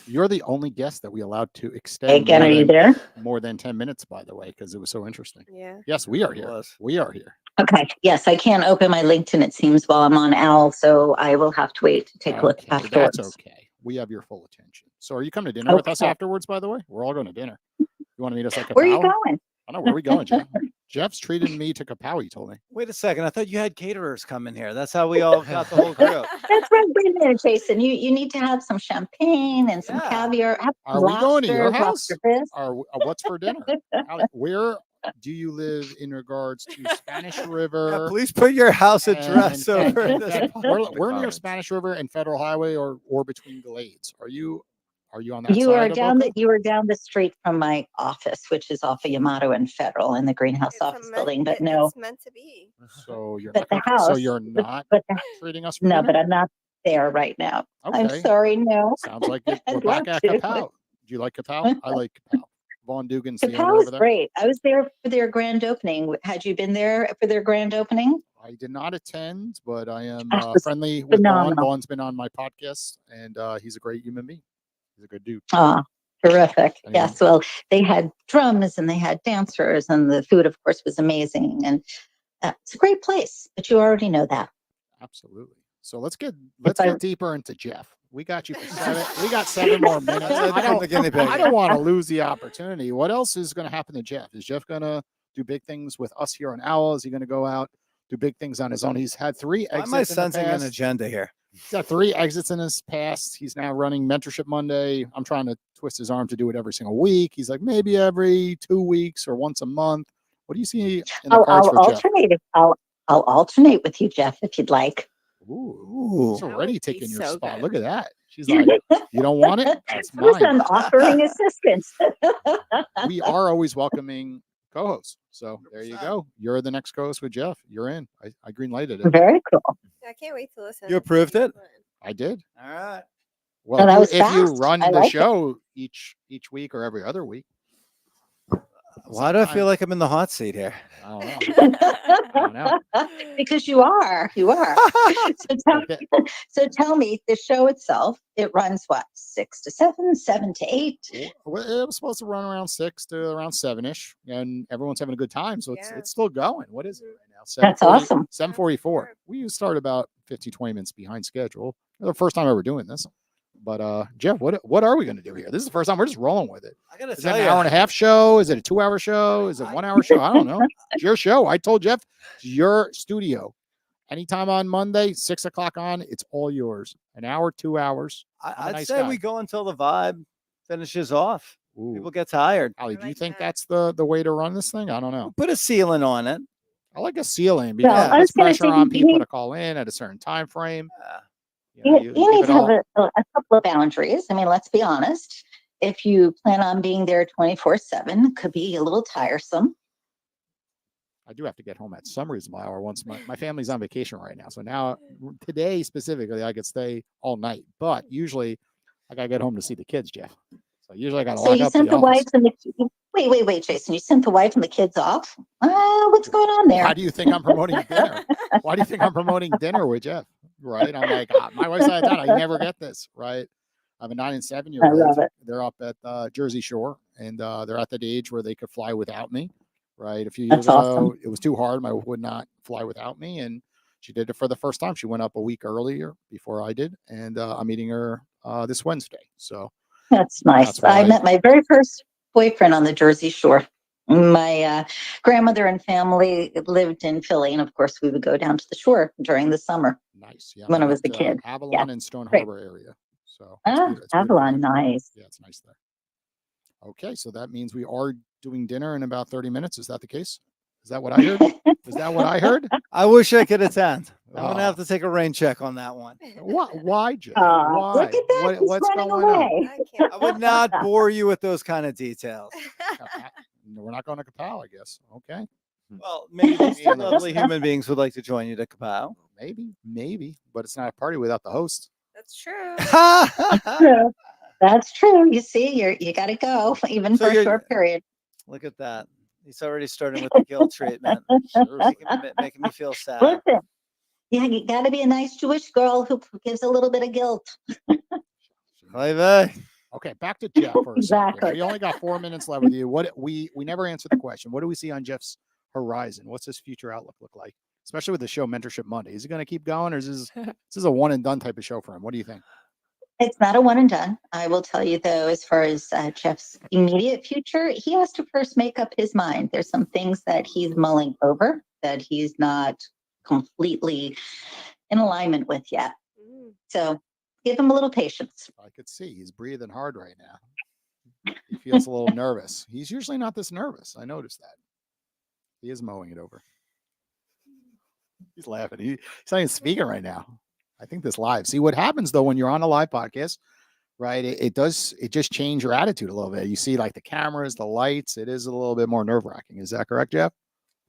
You're the only guest that we allowed to extend Again, are you there? more than 10 minutes, by the way, because it was so interesting. Yeah. Yes, we are It here. was. We are here. Okay. Yes, I can't open my LinkedIn, it seems, while I'm on Owwll, so I will have to wait to take a look Okay, afterwards. that's okay. We have your full attention. So are you coming to dinner with us Okay. afterwards, by the way? We're all going to dinner. You want to meet us at Kapow? Where are you going? I don't know. Where are we going, Jeff? Jeff's treating me to Kapow, he told me. Wait a second. I thought you had caterers come in here. That's how we all got the whole group. That's right. Wait a minute, Jason. You need to have some champagne and some Yeah. caviar. Have Are we going to your lobsters, house? lobster bisque. What's for dinner? Allie, where do you live in regards to Spanish Yeah, River? please put your house and address over Fed- this. Fed- we're near comments. Spanish River and Federal Highway, or between Glades. Are you on that You side are of down Boca? you are down the street from my office, which is off of Yamato and Federal in the greenhouse It's a office building. But it- no, it's meant to be. So you're but not the gonna, so house. you're but- not but treating us for no, dinner? but I'm not there right now. I'm Okay. sorry. No. Sounds like we're I'd back love at to. Kapow. Do you like Kapow? I like Kapow. Vaughn Dugan's the owner Kapow over is there. great. I was there for their grand opening. Had you been there for their grand opening? I did not attend, but I am That was friendly with Vaughn. phenomenal. Vaughn's been on my podcast, and he's a great human being. He's a good dude. Oh, terrific. Anyone- Yes. Well, they had drums and they had dancers, and the food, of course, was amazing. And it's a great place, but you already know that. Absolutely. So let's get I- deeper into Jeff. We got you for 7. We got 7 more minutes. I'm the guinea pig. I don't want to lose the opportunity. What else is going to happen to Jeff? Is Jeff going to do big things with us here on Owwll? Is he going to go out, do big things on his own? He's had 3 Why exits. am I in the sensing an past. agenda here? He's got 3 exits in his past. He's now running Mentorship Monday. I'm trying to twist his arm to do it every single week. He's like maybe every 2 weeks or once a month. What do you see in the cards I'll for Jeff? alternate. I'll alternate with you, Jeff, if you'd like. Ooh, he's That already would be taking your so spot. good. Look at that. She's like, you don't want it? That's First, mine. I'm offering assistance. We are always welcoming co-hosts. So there you 100%. go. You're the next co-host with Jeff. You're in. I green lighted it. Very cool. I can't wait to listen. You approved it? I did. All right. Well, Oh, that was if you fast. run I the like it. show each week or every other week. Why do I feel Sometimes- like I'm in the hot seat here? I don't know. I don't know. Because you are. So tell me, the show itself, it runs what, 6 to 7, 7 to 8? Well, it was supposed to run around 6 to around 7-ish, and everyone's having a good time. So Yeah. it's still going. What is it right now? That's 7:40 awesome. 7:44. We used to start about 15, 20 minutes behind schedule. The first time ever doing this. But Jeff, what are we going to do here? This is the first time we're just rolling with it. I gotta Is it tell an you, hour and a half show? Is it a 2-hour show? Is it a 1-hour show? I don't know. It's your show. I told Jeff, it's your studio. Anytime on Monday, 6 o'clock on, it's all yours. An hour, 2 hours. I'm a I'd nice say guy. we go until the vibe finishes off. Ooh. People get tired. Allie, I do you like think that. that's the way to run this thing? I don't know. Put a ceiling on it. I like a ceiling Well, because I it was puts gonna pressure say, on you people need- to call in at a certain time frame. You, You you give need it to have all. a couple of boundaries. I mean, let's be honest. If you plan on being there 24/7, it could be a little tiresome. I do have to get home at some reasonable hour once my family's on vacation right now. So now today specifically, I could stay all night. But usually I gotta get home to see the kids, Jeff. So usually I gotta So lock you up sent the the office. wife and the wait, Jason. You sent the wife and the kids off. What's going on there? Why do you think I'm promoting dinner? Why do you think I'm promoting dinner with Jeff? Right? I'm like, my wife's out of town. I never get this. Right? I have a 9 and 7 year I love old. it. They're up at Jersey Shore, and they're at that age where they could fly without me. Right? A few years That's awesome. ago, it was too hard. My wife would not fly without me, and she did it for the first time. She went up a week earlier before I did, and I'm meeting her this Wednesday. So That's nice. that's I why. met my very first boyfriend on the Jersey Shore. My grandmother and family lived in Philly, and of course, we would go down to the shore during the summer Nice. Yeah. when I I'm was at, a kid. Avalon and Stone Great. Harbor area. So it's Ah, beautiful Avalon, there. nice. Yeah, it's nice there. Okay, so that means we are doing dinner in about 30 minutes. Is that the case? Is that what I heard? Is that what I heard? I wish I could attend. I'm gonna have Oh. to take a rain check on that one. Why, Jeff? Look Why? at that. He's What's running going on? away. I can't. I would not bore you with those kind of details. We're not going to Kapow, I guess. Okay. Well, maybe these two Yeah, no. lovely human beings would like to join you to Kapow. Maybe, but it's not a party without the host. That's true. True. That's true. You see, you got to go even So for a you're- short period. Look at that. He's already starting with the guilt treatment. Making me feel sad. Listen, yeah, you got to be a nice Jewish girl who gives a little bit of guilt. Oy Okay, back to Jeff for a second. Exactly. We only got 4 minutes left with you. What we never answered the question. What do we see on Jeff's horizon? What's his future outlook look like? Especially with the show Mentorship Monday. Is he going to keep going, or is this a one and done type of show for him? What do you think? It's not a one and done. I will tell you, though, as far as Jeff's immediate future, he has to first make up his mind. There's some things that he's mulling over that he's not completely in alignment with yet. So give him a little patience. I could see he's breathing hard right now. He feels a little nervous. He's usually not this nervous. I noticed that. He is mowing it over. He's laughing. He's not even speaking right now. I think this live. See what happens though when you're on a live podcast, right? It just change your attitude a little bit. You see like the cameras, the lights. It is a little bit more nerve-wracking. Is that correct, Jeff?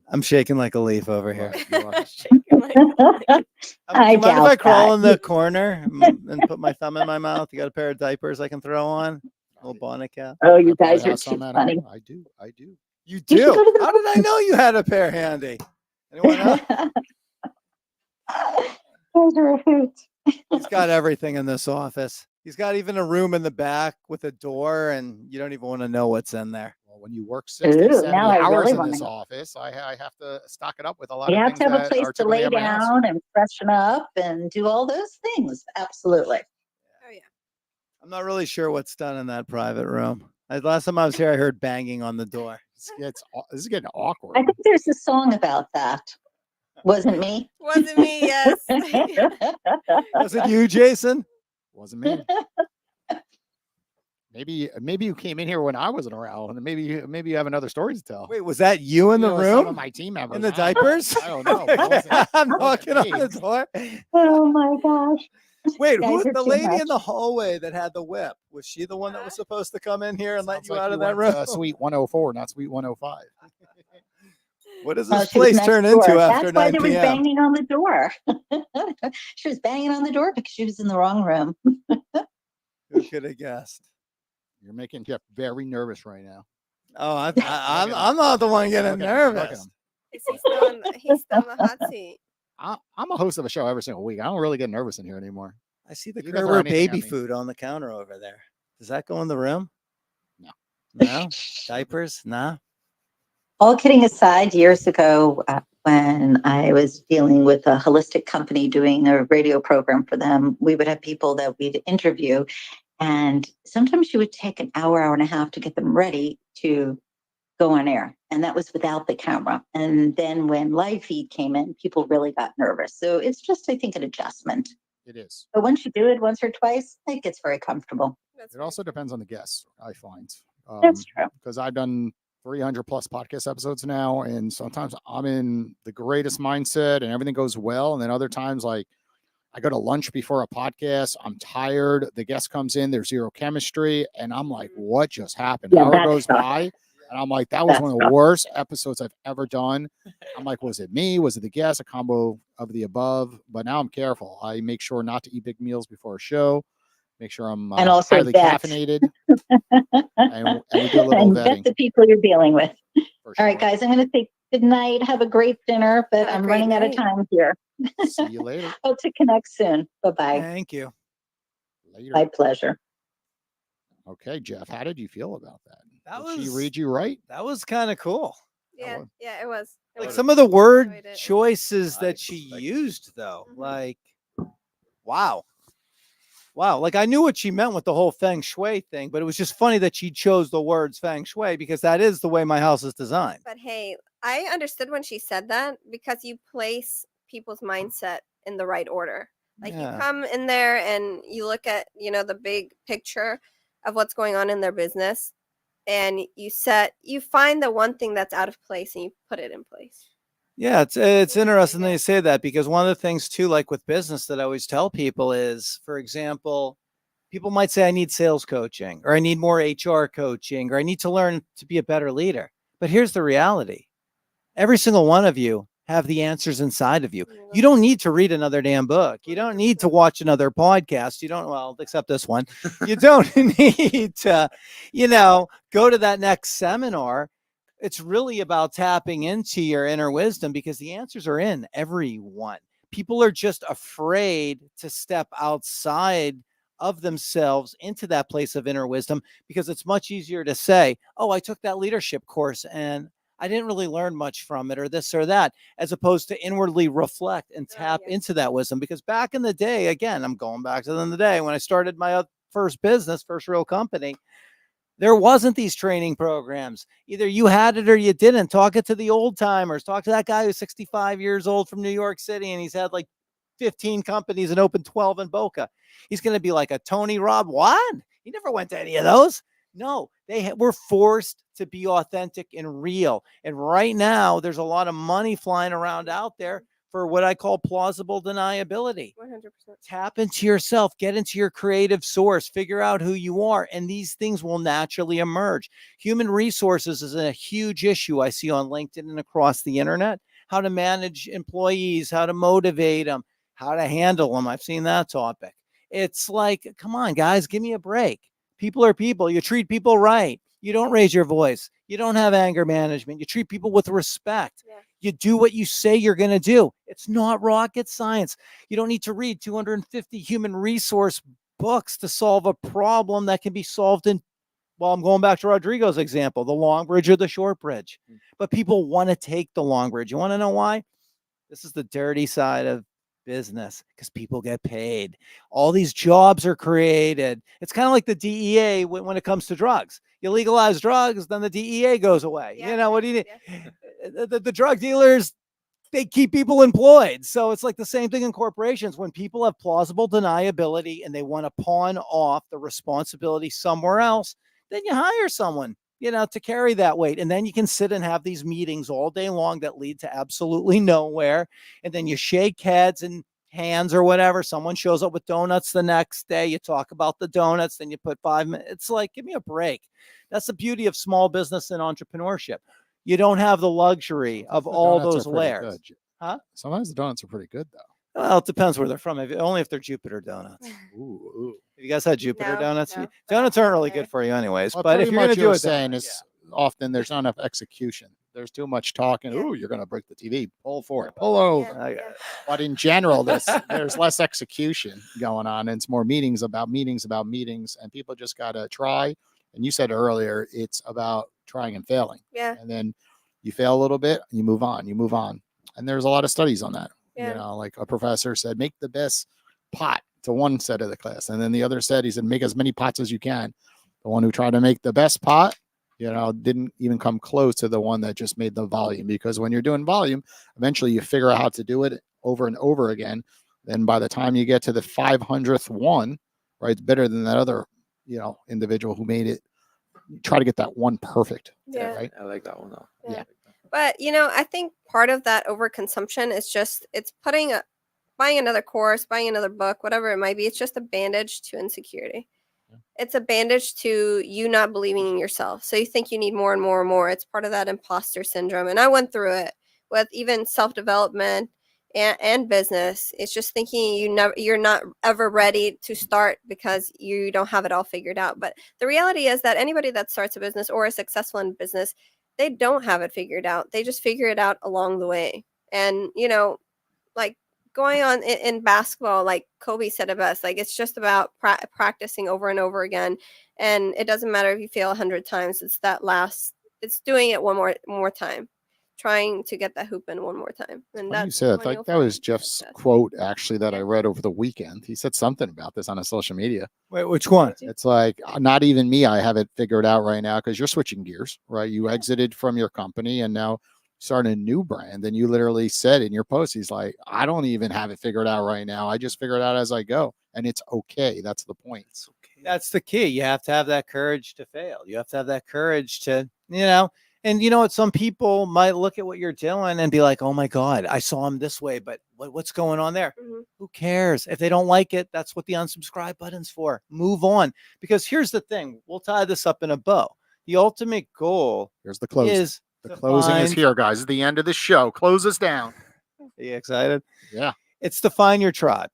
I'm shaking like a leaf over here. You are. Shaking like a leaf. Do you mind if doubt I crawl that. in the corner and put my thumb in my mouth? You got a pair of diapers I can throw on? A little bonnet cap? Oh, I you probably guys are have some too at funny. home. I do. You You should do? go to the How did I know you had a pair handy? Anyone else? Those are a hoot. He's got everything in this office. He's got even a room in the back with a door, and you don't even want to know what's in there. Well, when you work 60, Ooh, 70 now I hours really in wanna this know. office, I have to stock it up with a lot You of have things to have a that place are to typically lay at my house. down and freshen up and do all those things. Absolutely. Oh yeah. I'm not really sure what's done in that private room. Last time I was here, I heard banging on the door. This is getting awkward. I think there's a song about that. Wasn't me. Wasn't me, yes. Was it you, Jason? Wasn't me. Maybe you came in here when I wasn't around, and maybe you have another story to tell. Wait, was that you in the You know, some of room? my team members In the I don't know. diapers? I don't know. It wasn't- I'm it wasn't knocking on me. the door. Oh my gosh. Wait, Guys who was are the too lady much. in the hallway that had the whip? Was she the one that was supposed to come in here and let Sounds you like out of you that went room? to Suite 104, not Suite 105. What does Oh, this she was place next turn door. into after That's why 9 there was p.m.? banging on the door. She was banging on the door because she was in the wrong room. Who could have guessed? You're making Jeff very nervous right now. Oh, I'm Look at him. not the one getting Look at him. Look at nervous. him. He's still in the hot seat. I'm a host of a show every single week. I don't really get nervous in here anymore. I see the You can throw Gerber anything at baby me. food on the counter over there. Does that go in the room? No. No? Diapers? Nah. All kidding aside, years ago, when I was dealing with a holistic company doing a radio program for them, we would have people that we'd interview. And sometimes you would take an hour, hour and a half to get them ready to go on air. And that was without the camera. And then when live feed came in, people really got nervous. So it's just, I think, an adjustment. It is. But once you do it once or twice, it gets very comfortable. That's It also depends on the guests, I find. That's true. Because I've done 300 plus podcast episodes now, and sometimes I'm in the greatest mindset and everything goes well, and then other times, like, I go to lunch before a podcast, I'm tired, the guest comes in, there's zero chemistry, and I'm like, what just happened? Yeah, Hour that goes sucks. by, and I'm like, that was That one of the sucks. worst episodes I've ever done. I'm like, was it me? Was it the guest? A combo of the above. But now I'm careful. I make sure not to eat big meals before a show. Make sure I'm And also highly vet. caffeinated, and we do a little And vet vetting. the people you're dealing with. For All right, sure. guys, I'm going to say good night. Have a great dinner, but Have a I'm great running out of night. time here. See you later. Hope to connect soon. Bye-bye. Thank you. Later. My pleasure. Okay, Jeff, how did you feel about that? That Did she was- read you right? That was kind of cool. Yeah, would- yeah, it was. It Like was. some of the word enjoyed it. choices I that she expect- used, though. Mhm. Like, wow. Wow. Like, I knew what she meant with the whole feng shui thing, but it was just funny that she chose the words feng shui because that is the way my house is designed. But hey, I understood when she said that because you place people's mindset in the right order. Like Yeah. you come in there and you look at, the big picture of what's going on in their business and you find the one thing that's out of place and you put it in place. Yeah, it's Yeah, interesting yeah. they say that because one of the things too, like with business that I always tell people is, for example, people might say I need sales coaching or I need more HR coaching or I need to learn to be a better leader. But here's the reality. Every single one of you have the answers inside of you. You don't need to read another damn book. You don't need to watch another podcast. You don't, well, except this one. You don't need to, go to that next seminar. It's really about tapping into your inner wisdom because the answers are in everyone. People are just afraid to step outside of themselves into that place of inner wisdom because it's much easier to say, oh, I took that leadership course and I didn't really learn much from it or this or that, as opposed to inwardly reflect and tap yeah. into that wisdom. Because back in the day, again, I'm going back to the day when I started my first business, first real company, there wasn't these training programs. Either you had it or you didn't. Talk it to the old timers. Talk to that guy who's 65 years old from New York City and he's had like 15 companies and opened 12 in Boca. He's going to be like a Tony Robb. What? He never went to any of those. No, they were forced to be authentic and real. And right now, there's a lot of money flying around out there for what I call plausible deniability. 100%. Tap into yourself, get into your creative source, figure out who you are, and these things will naturally emerge. Human resources is a huge issue I see on LinkedIn and across the internet. How to manage employees, how to motivate them, how to handle them. I've seen that topic. It's like, come on, guys, give me a break. People are people. You treat people right. You don't raise your voice. You don't have anger management. You treat people with respect. Yeah. You do what you say you're going to do. It's not rocket science. You don't need to read 250 human resource books to solve a problem that can be solved in, well, I'm going back to Rodrigo's example, the long bridge or the short bridge. But people want to take the long bridge. You want to know why? This is the dirty side of business because people get paid. All these jobs are created. It's kind of like the DEA when it comes to drugs. You legalize drugs, then the DEA goes away. Yeah. What do you need? Yeah. The drug dealers, they keep people employed. So it's like the same thing in corporations. When people have plausible deniability and they want to pawn off the responsibility somewhere else, then you hire someone, to carry that weight. And then you can sit and have these meetings all day long that lead to absolutely nowhere. And then you shake heads and hands or whatever. Someone shows up with donuts the next day. You talk about the donuts, then you put 5 minutes. It's like, give me a break. That's the beauty of small business and entrepreneurship. You don't have the luxury of The all donuts are those pretty layers. good. Huh? Sometimes the donuts are pretty good, though. Well, it depends where they're from. Only if they're Jupiter donuts. Ooh. Have you guys had Jupiter No, donuts? no. Donuts aren't really good for you anyways. Well, but if pretty you're going much to do you're it, saying is often there's not enough execution. There's too much talking. Yeah. Ooh, you're going to break the TV. Pull for it. Pull over. Yeah, I yeah. got it. But in general, there's less execution going on. And it's more meetings about meetings about meetings. And people just got to try. And you said earlier, it's about trying and failing. Yeah. And then you fail a little bit, you move on. And there's a lot of studies on that. Yeah. Like a professor said, make the best pot to one set of the class. And then the other said, he said, make as many pots as you can. The one who tried to make the best pot, didn't even come close to the one that just made the volume. Because when you're doing volume, eventually you figure out how to do it over and over again. Then by the time you get to the 500th one, right, it's better than that other, individual who made it try to get that one perfect. Yeah. Right. I like that one though. Yeah. But I think part of that overconsumption is just it's buying another course, buying another book, whatever it might be. It's just a bandage to insecurity. Yeah. It's a bandage to you not believing in yourself. So you think you need more and more and more. It's part of that imposter syndrome. And I went through it with even self-development and business. It's just thinking you're not ever ready to start because you don't have it all figured out. But the reality is that anybody that starts a business or is successful in business, they don't have it figured out. They just figure it out along the way. And like going on in basketball, like Kobe said it best, like it's just about practicing over and over again. And it doesn't matter if you fail 100 times. It's doing it one more time, trying to get that hoop in one more time. And Funny you that's said, I when you'll think that was find Jeff's success. quote actually that I Yeah. read over the weekend. He said something about this on his social media. Wait, which one? It's like, not even me, I have it figured out right now, because you're switching gears, right? You exited from your company and now starting a new brand. And you literally said in your post, he's like, I don't even have it figured out right now. I just figure it out as I go. And it's okay. That's the point. It's okay. That's the key. You have to have that courage to fail. You have to have that courage to, and you know what? Some people might look at what you're doing and be like, oh my God, I saw him this way, but what's going on there? Mhm. Who cares? If they don't like it, that's what the unsubscribe button's for. Move on. Because here's the thing. We'll tie this up in a bow. The ultimate goal Here's the closing. is The to closing is find- here, guys. It's the end of the show. Close us down. Are you excited? Yeah. It's to find your tribe.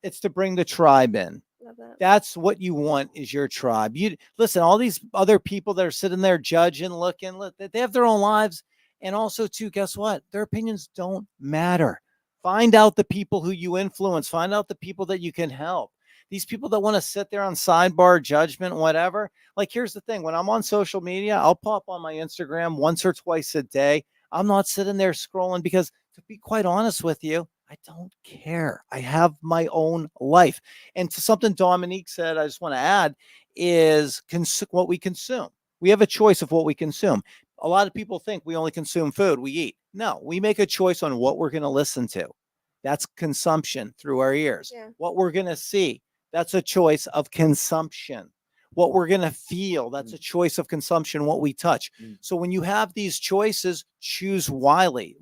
It's to bring the tribe in. Love that. That's what you want, is your tribe. You listen, all these other people that are sitting there judging, looking, they have their own lives. And also too, guess what? Their opinions don't matter. Find out the people who you influence. Find out the people that you can help. These people that want to sit there on sidebar judgment, whatever. Like, here's the thing. When I'm on social media, I'll pop on my Instagram once or twice a day. I'm not sitting there scrolling because, to be quite honest with you, I don't care. I have my own life. And to something Dominique said, I just want to add is what we consume. We have a choice of what we consume. A lot of people think we only consume food, we eat. No, we make a choice on what we're going to listen to. That's consumption through our ears. Yeah. What we're going to see, that's a choice of consumption. What we're going to feel, that's a choice of consumption, what we touch. So when you have these choices, choose wisely.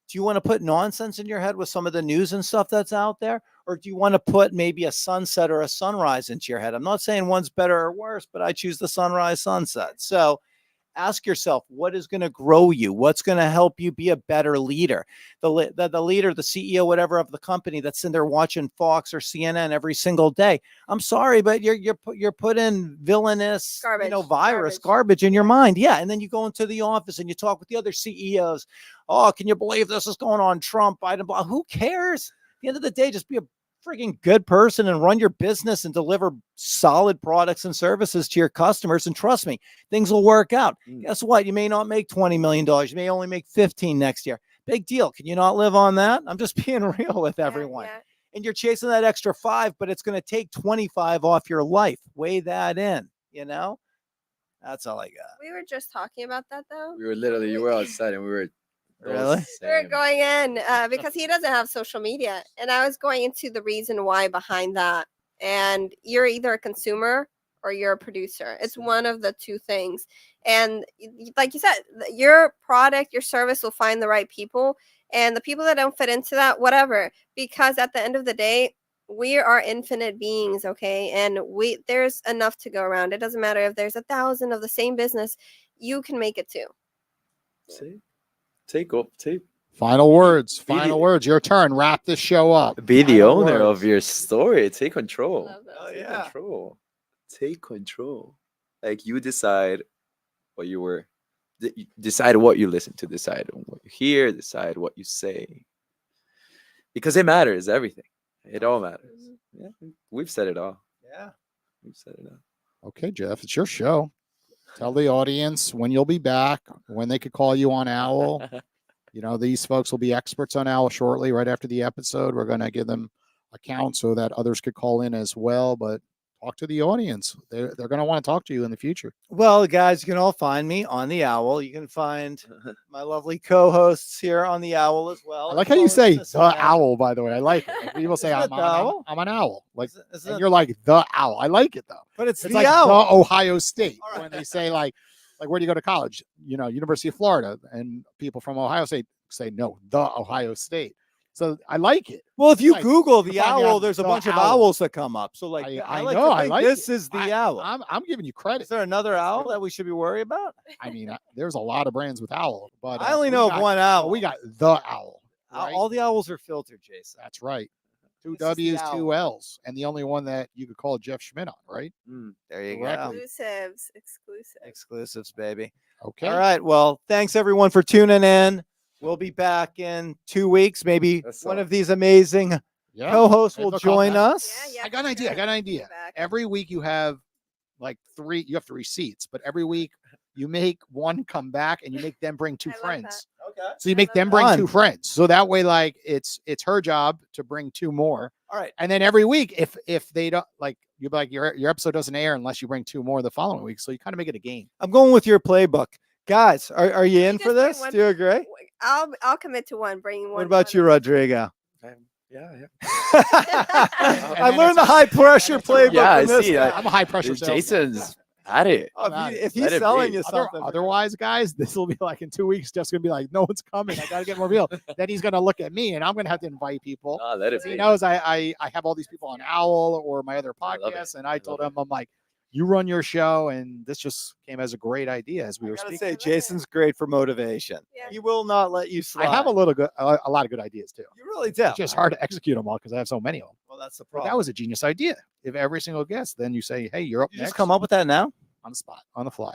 Do you want to put nonsense in your head with some of the news and stuff that's out there? Or do you want to put maybe a sunset or a sunrise into your head? I'm not saying one's better or worse, but I choose the sunrise sunset. So ask yourself, what is going to grow you? What's going to help you be a better leader? The leader, the CEO, whatever, of the company that's in there watching Fox or CNN every single day. I'm sorry, but you're putting villainous, garbage in your mind. Yeah. And then you go into the office and you talk with the other CEOs. Oh, can you believe this is going on? Trump, Biden, blah. Who cares? At the end of the day, just be a freaking good person and run your business and deliver solid products and services to your customers. And trust me, things will work out. Guess what? You may not make $20 million. You may only make 15 next year. Big deal. Can you not live on that? I'm just being real with everyone. Yeah. And you're chasing that extra 5, but it's going to take 25 off your life. Weigh that in, That's all I got. We were just talking about that though. We were literally, you were outside and we were Really? We're going in because he doesn't have social media. And I was going into the reason why behind that. And you're either a consumer or you're a producer. It's one of the two things. And like you said, your product, your service will find the right people. And the people that don't fit into that, whatever. Because at the end of the day, we are infinite beings, okay? And there's enough to go around. It doesn't matter if there's 1,000 of the same business, you can make it too. See? Take. Final words. Be the- Final words. Your turn. Wrap this show up. Be the Final owner words. of your story. Take control. Love that. Oh, Take yeah. control. Take control. Like, you decide what you decide what you listen to, decide what you hear, decide what you say. Because it matters, everything. It all matters. Yeah. We've said it all. Yeah. We've said it all. Okay, Jeff, it's your show. Tell the audience when you'll be back, when they could call you on Owwll. These folks will be experts on Owwll shortly, right after the episode. We're going to give them a count so that others could call in as well. But talk to the audience. They're going to want to talk to you in the future. Well, guys, you can all find me on the Owwll. You can find my lovely co-hosts here on the Owwll as well. I like as how you well as say Mr. the Matt. owl, by the way. I like it. Like, people say Isn't I'm it the owl? I'm an owl. Like, Isn't and it- you're like the owl. I like it though. but it's It's the like Owwll. the Ohio State All right. when they say like where do you go to college? You know, University of Florida, and people from Ohio State say no, the Ohio State. So I like it. Well, if you Like, Google you the find me Owl, on there's a the bunch of Owl. owls that come up. So, like, I like know, to I think like this it. is the Owl. I'm giving you credit. Is there another owl that we should be worried about? I mean, there's a lot of brands with owl, but I only we know of got- one but owl. We got the owl. Right? All the owls are filtered, Jason. That's right. Two This is the W's, two owl. L's, and the only one that you could call Jeff Schmidt on, right? There you Correctly. go. Exclusive. Exclusives, baby. Okay. All right. Well, thanks everyone for tuning in. We'll be back in 2 weeks. Maybe That's one all. of these amazing Yeah. co-hosts Maybe will they'll come join back. us. Yeah, I got an idea. I got an idea. Every week you have like you have 3 seats, but every week you make one come back and you make them bring 2 I love friends. Okay. So you I make love them that. bring Fun. 2 friends. So that way, like it's her job to bring 2 more. All right. And then every week, if they don't like, you're like your episode doesn't air unless you bring 2 more the following week. So you kind of make it a game. I'm going with your playbook. Guys, are you in just for bring this? one- Do you agree? I'll commit to one. Bringing one. What about you, Rodrigo? Yeah. I learned the high pressure playbook Yeah, I from this see. guy. I'm a high pressure salesman. Jason's at it. Oh, I'm if not- he's let it selling be. you something, Otherwise, guys, this will be like in 2 weeks. Jeff's gonna be like, "No one's coming. I gotta get more real." Then he's gonna look at me, and I'm gonna have to invite people. Nah, let it He be. knows I have all these people on Owwll or my other I love it. podcasts, and I told love him, I'm like, "You run your show," and this just came as a great idea as we I were gotta speaking. say, Jason's great for motivation. Yeah. He will not let you slide. I have a lot of good ideas too. You really do. It's just hard to execute them all because I have so many of them. Well, that's the But problem. that was a genius idea. If every single guest, then you say, "Hey, you're up you next." just come up with that now? on the spot, on the fly.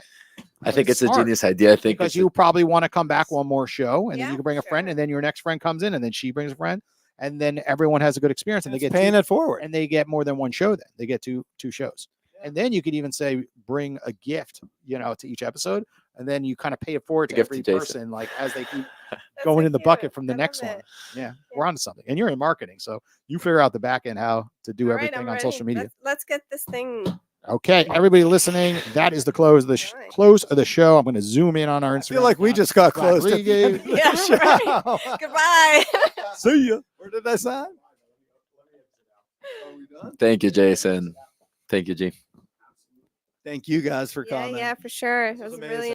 I think it's a smart. genius idea. I think Because it's you probably want to come back one more show, and then Yeah, you can bring a friend, sure. and then your next friend comes in, and then she brings a friend, and then everyone has a good experience, and they It's get paying it forward. and they get more than one show. Then they get two shows, and then you could even say bring a gift, to each episode, and then you kind of pay it forward to A gift to every Jason. person, like as they keep That's going so in the cute. bucket from the I next love one. it. Yeah, we're on to something, and you're in marketing, so you figure out the back end how to do All right, everything I'm on ready. social media. Let's get this thing. Okay, everybody listening, that is the close of the All right. close of the show. I'm going to zoom in on our I Instagram. feel like we account. just got closed. at the end of the Yeah, show. right. Goodbye. See ya. Where did I sign? Are we done? Thank you, Jason. Thank you, G. Thank you guys for Yeah, coming. yeah, for sure. It This was was amazing. really